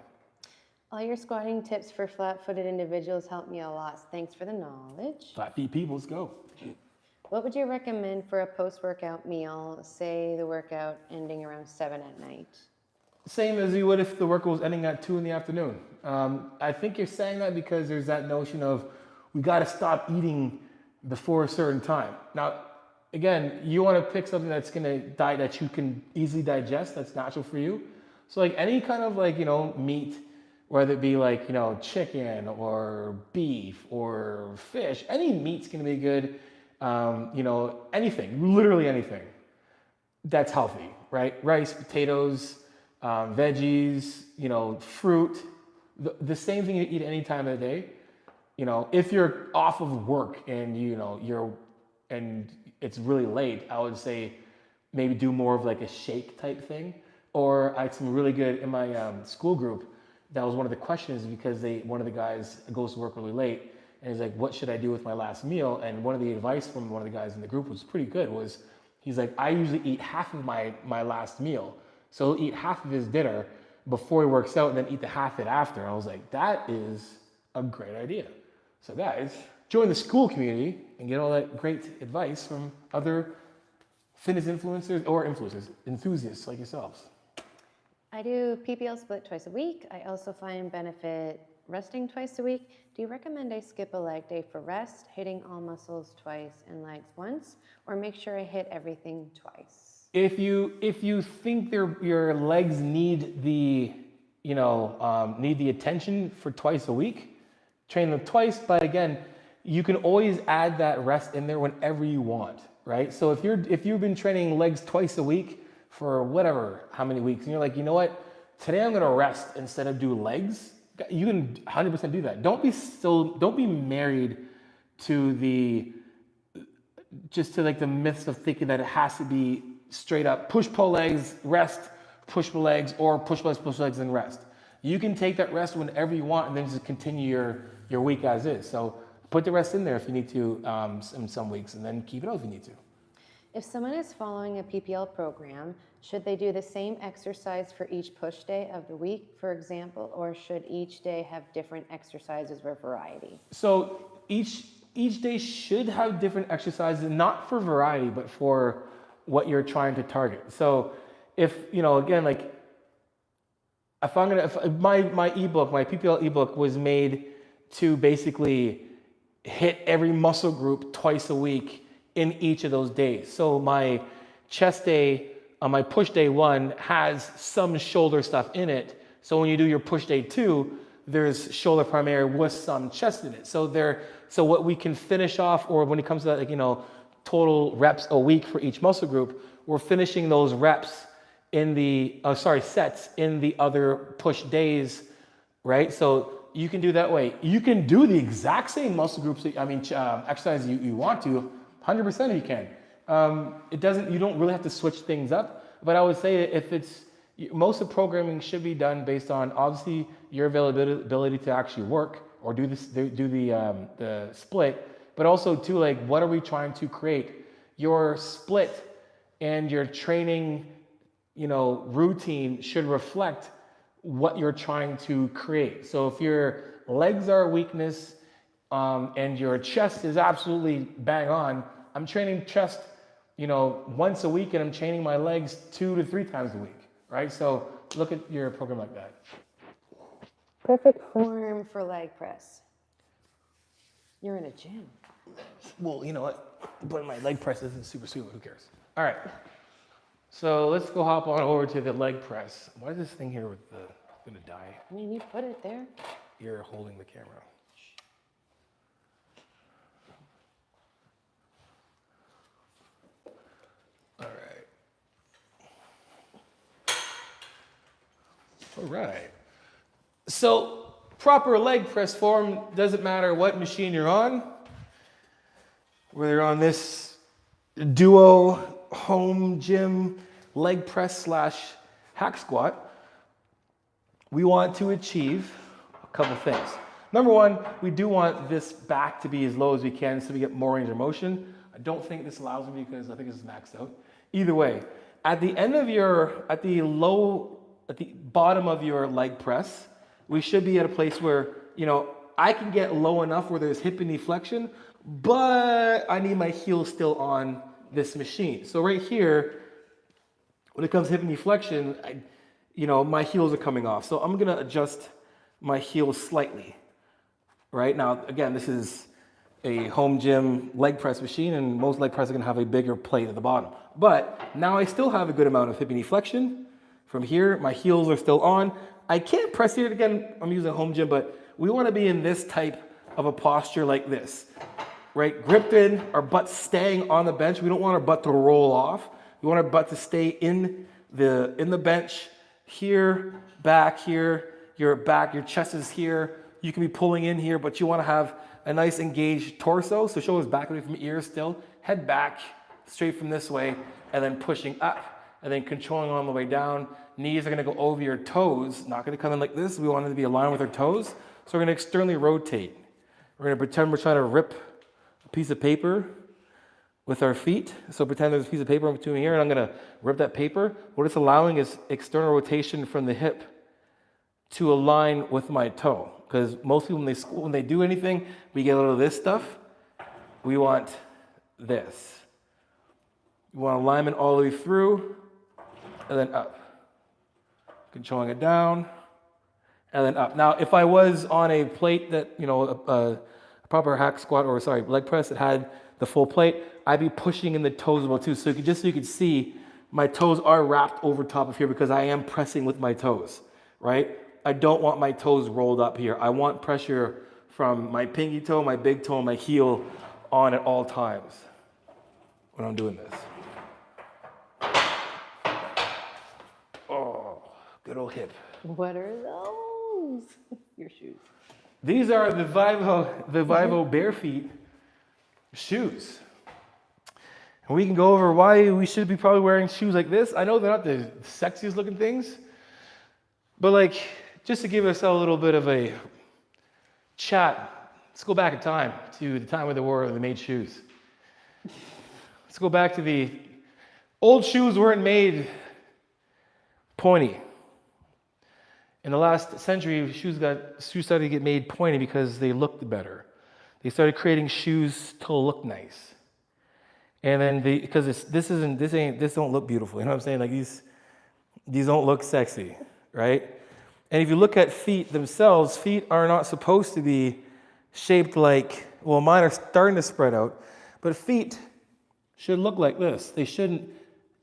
All your squatting tips for flat-footed individuals help me a lot. Thanks for the knowledge. Flat feet people, let's go. What would you recommend for a post-workout meal, say the workout ending around 7 at night? Same as you would if the workout was ending at 2 in the afternoon. I think you're saying that because there's that notion of we got to stop eating before a certain time. Now, again, you want to pick something that's going to die that you can easily digest, that's natural for you. So like any kind of like, meat, whether it be like, chicken or beef or fish, any meat's going to be good. Anything, literally anything that's healthy, right? Rice, potatoes, veggies, fruit, the same thing you eat any time of the day. If you're off of work and and it's really late, I would say maybe do more of like a shake type thing. Or I had some really good in my school group. That was one of the questions because one of the guys goes to work really late and he's like, "What should I do with my last meal?" And one of the advice from one of the guys in the group was pretty good. He's like, "I usually eat half of my last meal, so he'll eat half of his dinner before he works out and then eat the half it after." I was like, that is a great idea. So guys, join the school community and get all that great advice from other fitness influencers or enthusiasts like yourselves. I do PPL split twice a week. I also find benefit resting twice a week. Do you recommend I skip a leg day for rest, hitting all muscles twice and legs once, or make sure I hit everything twice? If you think your legs need the attention for twice a week, train them twice. But again, you can always add that rest in there whenever you want, right? So if you've been training legs twice a week for whatever how many weeks, and you're like, you know what, today I'm gonna rest instead of do legs, you can 100% do that. Don't be married to the myths of thinking that it has to be straight up push pull legs, rest, push pull legs, or push legs and rest. You can take that rest whenever you want and then just continue your week as is. So put the rest in there if you need to in some weeks, and then keep it out if you need to. If someone is following a PPL program, should they do the same exercise for each push day of the week, for example, or should each day have different exercises or variety? So each day should have different exercises, not for variety, but for what you're trying to target. So if, again, like my ebook, my PPL ebook was made to basically hit every muscle group twice a week in each of those days. So my chest day, my push day 1 has some shoulder stuff in it. So when you do your push day 2, there's shoulder primary with some chest in it. So what we can finish off, or when it comes to that, total reps a week for each muscle group, we're finishing those reps in the, sets in the other push days, right? So you can do that way. You can do the exact same muscle groups, exercise you want to, 100% you can. You don't really have to switch things up, but I would say most of programming should be done based on obviously your availability to actually work or do the split, but also too, like, what are we trying to create? Your split and your training, routine should reflect what you're trying to create. So if your legs are a weakness, and your chest is absolutely bang on, I'm training chest, once a week, and I'm training my legs 2 to 3 times a week, right? So look at your program like that. Perfect form for leg press. You're in a gym. Well, you know what? But my leg press isn't super, who cares? All right. So let's go hop on over to the leg press. Why is this thing here gonna die? I mean, you put it there. You're holding the camera. All right. So proper leg press form, doesn't matter what machine you're on, whether you're on this duo home gym leg press / hack squat, we want to achieve a couple things. Number one, we do want this back to be as low as we can so we get more range of motion. I don't think this allows me because I think this is maxed out. Either way, at the bottom of your leg press, we should be at a place where, I can get low enough where there's hip and knee flexion, but I need my heel still on this machine. So right here, when it comes to hip knee flexion, my heels are coming off. So I'm gonna adjust my heels slightly. Right now, again, this is a home gym leg press machine, and most leg press are gonna have a bigger plate at the bottom. But now I still have a good amount of hip knee flexion. From here, my heels are still on. I can't press here again. I'm using a home gym, but we wanna be in this type of a posture like this, right? Gripped in, our butt staying on the bench. We don't want our butt to roll off. We want our butt to stay in the bench, here, back here, your back, your chest is here. You can be pulling in here, but you wanna have a nice engaged torso. So shoulders back away from ears still, head back, straight from this way, and then pushing up, and then controlling on the way down. Knees are gonna go over your toes, not gonna come in like this. We want it to be aligned with our toes. So we're gonna externally rotate. We're gonna pretend we're trying to rip a piece of paper with our feet. So pretend there's a piece of paper in between here, and I'm gonna rip that paper. What it's allowing is external rotation from the hip to align with my toe. Because most people, when they do anything, we get a little of this stuff. We want this. We want alignment all the way through, and then up. Controlling it down, and then up. Now, if I was on a plate that, a proper hack squat, leg press that had the full plate, I'd be pushing in the toes about too. So you could see, my toes are wrapped over top of here because I am pressing with my toes, right? I don't want my toes rolled up here. I want pressure from my pinky toe, my big toe, and my heel on at all times when I'm doing this. Oh, good old hip. What are those? Your shoes. These are the Vivo Barefoot shoes. And we can go over why we should be probably wearing shoes like this. I know they're not the sexiest looking things, but just to give us a little bit of a chat, let's go back in time to the time when they made shoes. Let's go back to the old shoes weren't made pointy. In the last century, shoes started to get made pointy because they looked better. They started creating shoes to look nice. And then because this don't look beautiful. You know what I'm saying? These don't look sexy, right? And if you look at feet themselves, feet are not supposed to be shaped mine are starting to spread out, but feet should look like this. They should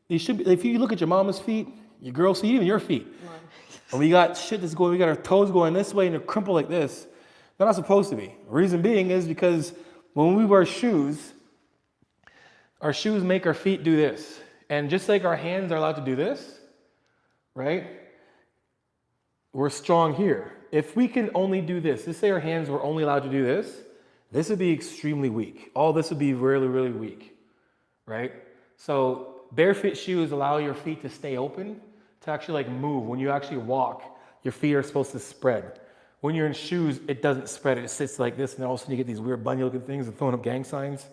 be, if you look at your mama's feet, your girl's feet, even your feet, and we got shit that's going, we got our toes going this way and they're crumpled like this. They're not supposed to be. Reason being is because when we wear shoes, our shoes make our feet do this. And just like our hands are allowed to do this, right? We're strong here. If we can only do this, let's say our hands were only allowed to do this would be extremely weak. All this would be really, really weak, right? So barefoot shoes allow your feet to stay open, to actually move. When you actually walk, your feet are supposed to spread. When you're in shoes, it doesn't spread. It sits like this, and all of a sudden you get these weird bunny looking things and throwing up gang signs,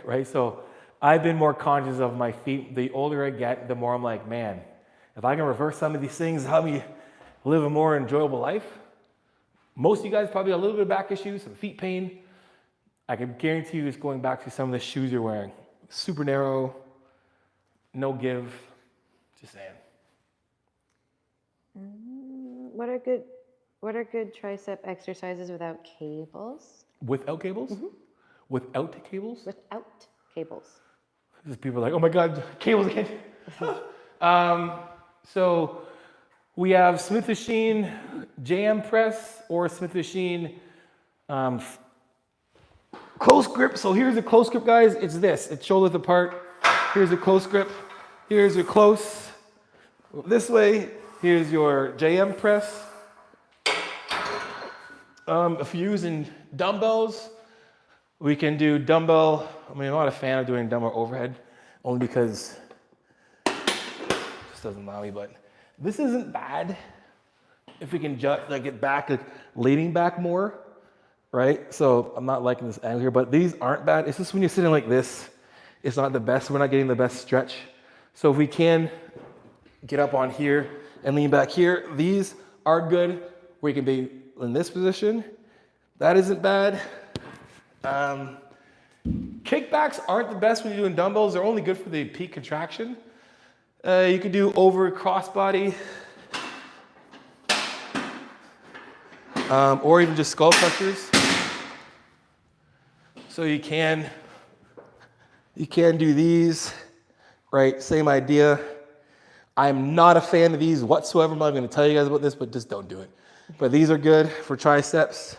right? So I've been more conscious of my feet. The older I get, the more I'm like, man, if I can reverse some of these things, help me live a more enjoyable life. Most of you guys probably have a little bit of back issues, some feet pain. I can guarantee you it's going back to some of the shoes you're wearing. Super narrow, no give, just saying. What are good tricep exercises without cables? Without cables? Mm-hmm. Without cables? Without cables. People are like, oh my God, cables again. So we have Smith machine JM press or Smith machine close grip. So here's the close grip, guys. It's this. It's shoulder width apart. Here's the close grip. Here's your close. This way. Here's your JM press. If you're using dumbbells, we can do dumbbell. I'm not a fan of doing dumbbell overhead, only because it just doesn't allow me, but this isn't bad. If we can get back, leaning back more, right? So I'm not liking this angle here, but these aren't bad. It's just when you're sitting like this, it's not the best. We're not getting the best stretch. So if we can get up on here and lean back here, these are good where you can be in this position. That isn't bad. Kickbacks aren't the best when you're doing dumbbells. They're only good for the peak contraction. You can do over crossbody, or even just skull crushers. So you can do these, right? Same idea. I'm not a fan of these whatsoever. I'm not going to tell you guys about this, but just don't do it. But these are good for triceps.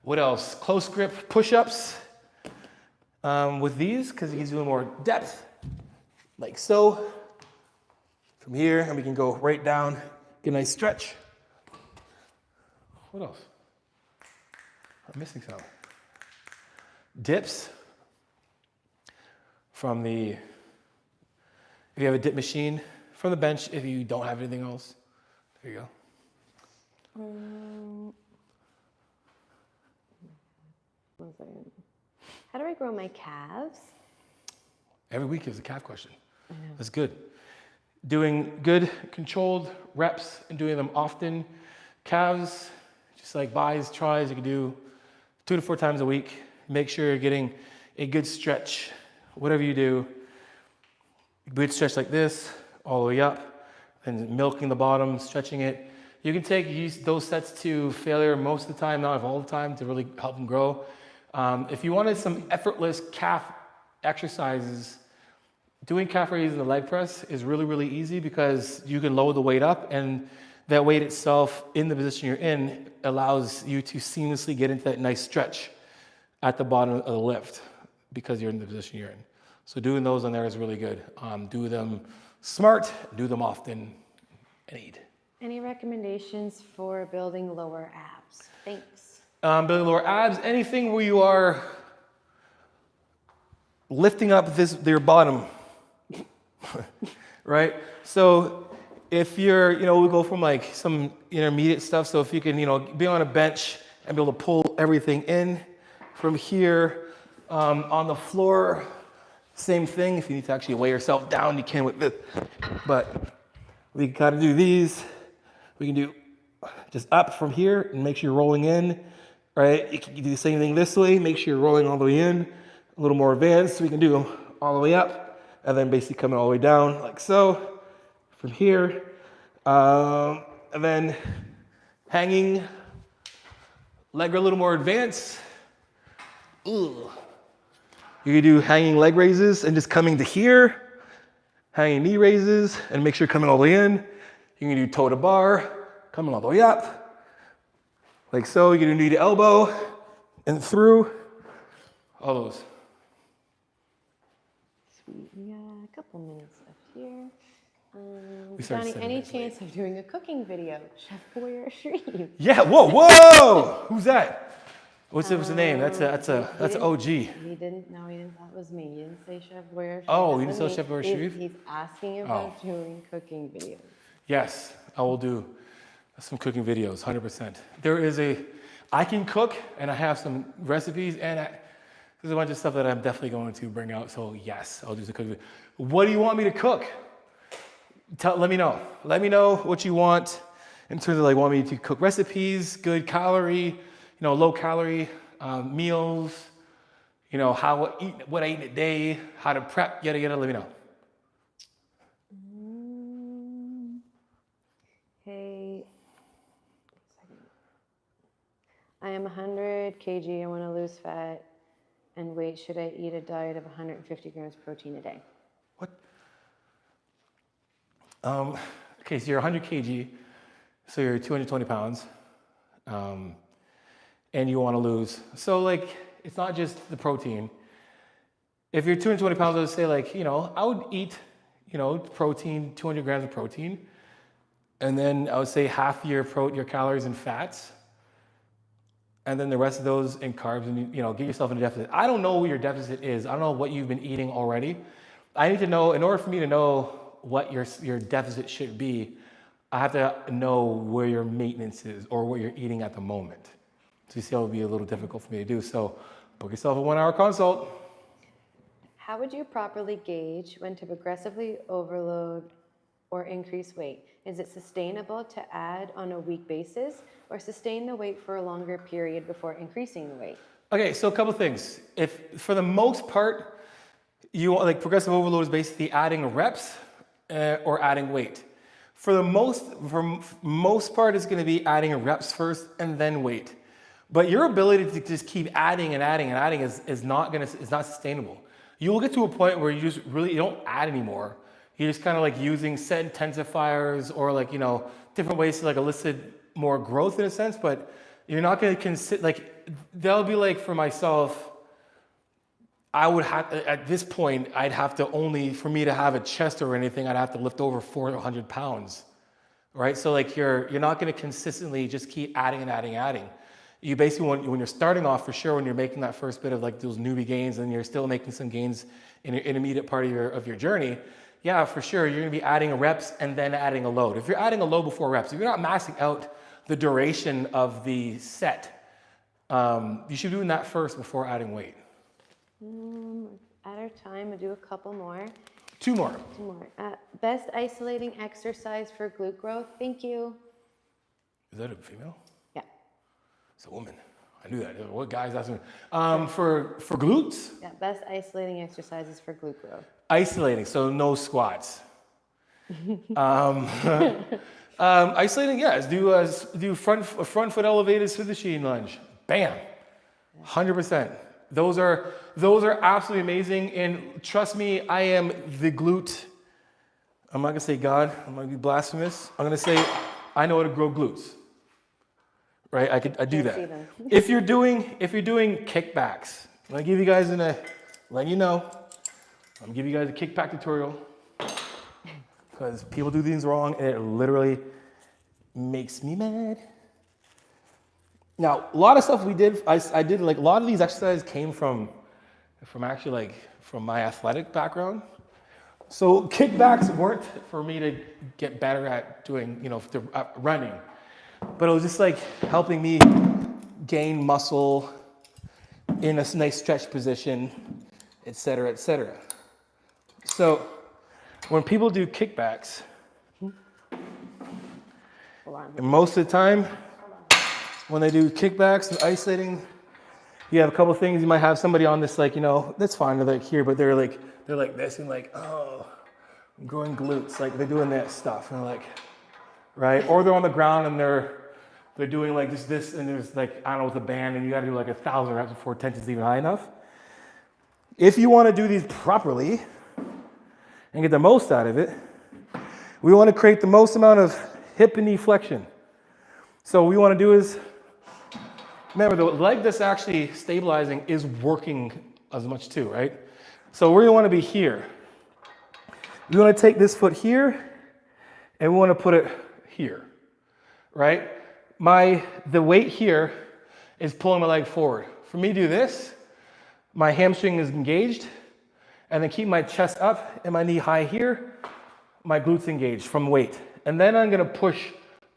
What else? Close grip push-ups with these, because it gives you a little more depth, like so. From here, and we can go right down, get a nice stretch. What else? I'm missing some. Dips from the, if you have a dip machine, from the bench if you don't have anything else. There you go. 1 second. How do I grow my calves? Every week is a calf question. That's good. Doing good controlled reps and doing them often. Calves, just like buys, tries, you can do 2 to 4 times a week. Make sure you're getting a good stretch. Whatever you do, good stretch like this, all the way up, and milking the bottom, stretching it. You can use those sets to failure most of the time, not all the time, to really help them grow. If you wanted some effortless calf exercises, doing calf raises in the leg press is really, really easy because you can lower the weight up, and that weight itself in the position you're in allows you to seamlessly get into that nice stretch at the bottom of the lift because you're in the position you're in. So doing those on there is really good. Do them smart, do them often, and eat. Any recommendations for building lower abs? Thanks. Building lower abs, anything where you are lifting up your bottom, right? So if you're, we go from like some intermediate stuff. So if you can, be on a bench and be able to pull everything in from here, on the floor, same thing. If you need to actually weigh yourself down, you can with this. But we can kind of do these. We can do just up from here and make sure you're rolling in, right? You can do the same thing this way. Make sure you're rolling all the way in. A little more advanced. We can do them all the way up and then basically coming all the way down like so from here. And then hanging leg a little more advanced. Ugh. You can do hanging leg raises and just coming to here, hanging knee raises and make sure you're coming all the way in. You can do toe to bar, coming all the way up, like so. You can do knee to elbow and through, all those. Sweet, we got a couple minutes left here. We started Johnny, 7 any minutes late. chance of doing a cooking video? Chef Boyer Stream. Yeah, whoa! Who's that? What's the name? That's an OG. He didn't. No, he didn't. That was me. He didn't say Chef Boyer Stream. Oh, That you was didn't say me. Chef Boyer Stream? He's asking about doing cooking videos. Yes, I will do some cooking videos, 100%. I can cook, and I have some recipes, and there's a bunch of stuff that I'm definitely going to bring out. So yes, I'll do some cooking. What do you want me to cook? Let me know. Let me know what you want in terms of like want me to cook recipes, good calorie, low calorie meals, what I eat in a day, how to prep, yada yada. Let me know. Hey, I am 100 kg. I want to lose fat and weight. Should I eat a diet of 150 grams protein a day? What? Okay, so you're 100 kg, so you're 220 pounds, and you want to lose. So it's not just the protein. If you're 220 pounds, let's say I would eat, protein, 200 grams of protein, and then I would say half your calories in fats, and then the rest of those in carbs, and get yourself in a deficit. I don't know what your deficit is. I don't know what you've been eating already. I need to know, in order for me to know what your deficit should be, I have to know where your maintenance is or what you're eating at the moment. So you see, it would be a little difficult for me to do. So book yourself a 1-hour consult. How would you properly gauge when to progressively overload or increase weight? Is it sustainable to add on a week basis or sustain the weight for a longer period before increasing the weight? Okay, so a couple things. If for the most part, you want, like progressive overload is basically adding reps or adding weight. For most part, it's going to be adding reps first and then weight. But your ability to just keep adding and adding and adding is not sustainable. You will get to a point where you don't add anymore. You're just kind of like using set intensifiers or like, different ways to like elicit more growth in a sense, but you're not going to consider, like, that'll be like for myself, I would have, at this point, I'd have to only, for me to have a chest or anything, I'd have to lift over 400 pounds, right? So like you're not going to consistently just keep adding and adding, adding. You basically, when you're starting off, for sure, when you're making that first bit of like those newbie gains and you're still making some gains in your intermediate part of your journey, yeah, for sure, you're going to be adding reps and then adding a load. If you're adding a load before reps, if you're not maxing out the duration of the set, you should be doing that first before adding weight. At our time, we'll do a couple more. Two more. Best isolating exercise for glute growth. Thank you. Is that a female? Yeah. It's a woman. I knew that. What guys asking? For glutes? Yeah, best isolating exercises for glute growth. Isolating, so no squats. Isolating, yes. Do front foot elevated Smith machine lunge. Bam. 100%. Those are absolutely amazing. And trust me, I am the glute. I'm not gonna say God. I'm gonna be blasphemous. I'm gonna say I know how to grow glutes. Right? I do that. If you're doing kickbacks, I'm gonna give you guys let you know. I'm gonna give you guys a kickback tutorial because people do things wrong and it literally makes me mad. Now, a lot of stuff we did, I did like a lot of these exercises came from actually like from my athletic background. So kickbacks weren't for me to get better at doing, running, but it was just like helping me gain muscle in a nice stretch position, et cetera, et cetera. So when people do kickbacks, most of the time, when they do kickbacks and isolating, you have a couple of things. You might have somebody on this, like, that's fine, they're like here, but they're like this and like, oh, I'm growing glutes, like they're doing that stuff, and like, right? Or they're on the ground and they're doing like this, and there's like, I don't know, with a band, and you got to do like 1,000 reps before tension's even high enough. If you want to do these properly and get the most out of it, we want to create the most amount of hip and knee flexion. So what we want to do is, remember, the leg that's actually stabilizing is working as much too, right? So we want to be here. We want to take this foot here, and we want to put it here, right? The weight here is pulling my leg forward. For me to do this, my hamstring is engaged, and then keep my chest up and my knee high here, my glutes engaged from weight. And then I'm going to push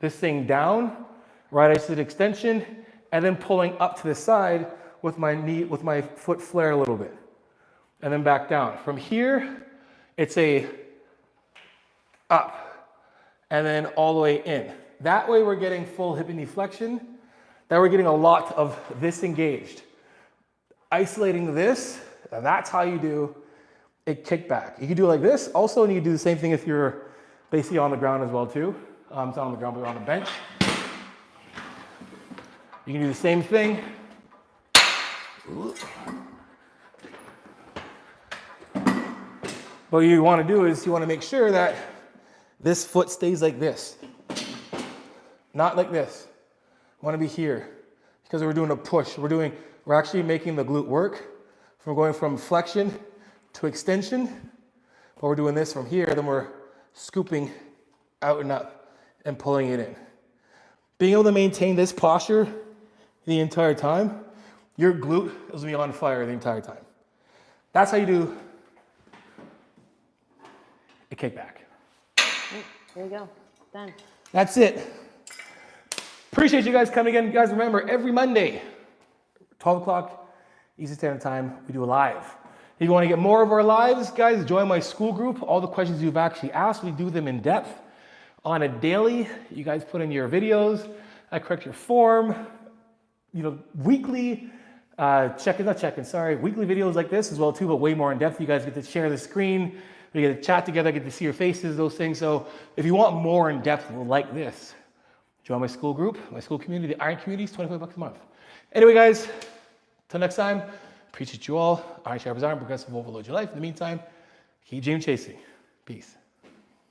this thing down, right isolated extension, and then pulling up to the side with my foot flare a little bit, and then back down. From here, it's a up, and then all the way in. That way we're getting full hip and knee flexion. That we're getting a lot of this engaged. Isolating this, that's how you do a kickback. You can do it like this. Also, and you can do the same thing if you're basically on the ground as well too. It's not on the ground, but on the bench. You can do the same thing. What you want to do is you want to make sure that this foot stays like this, not like this. You want to be here because we're doing a push. We're actually making the glute work from going from flexion to extension, but we're doing this from here, then we're scooping out and up and pulling it in. Being able to maintain this posture the entire time, your glute is going to be on fire the entire time. That's how you do a kickback. There you go. Done. That's it. Appreciate you guys coming in. You guys remember, every Monday, 12 o'clock Eastern Standard Time, we do a live. If you want to get more of our lives, guys, join my school group. All the questions you've actually asked, we do them in depth. on a daily. You guys put in your videos, I correct your form, you know, weekly, weekly videos like this as well too, but way more in depth. You guys get to share the screen, we get to chat together, get to see your faces, those things. So if you want more in depth like this, join my school group, my school community, the Iron Community, is $25 a month. Anyway, guys, till next time, appreciate you all. Iron sharpens iron, progressive overload your life. In the meantime, keep dream chasing. Peace.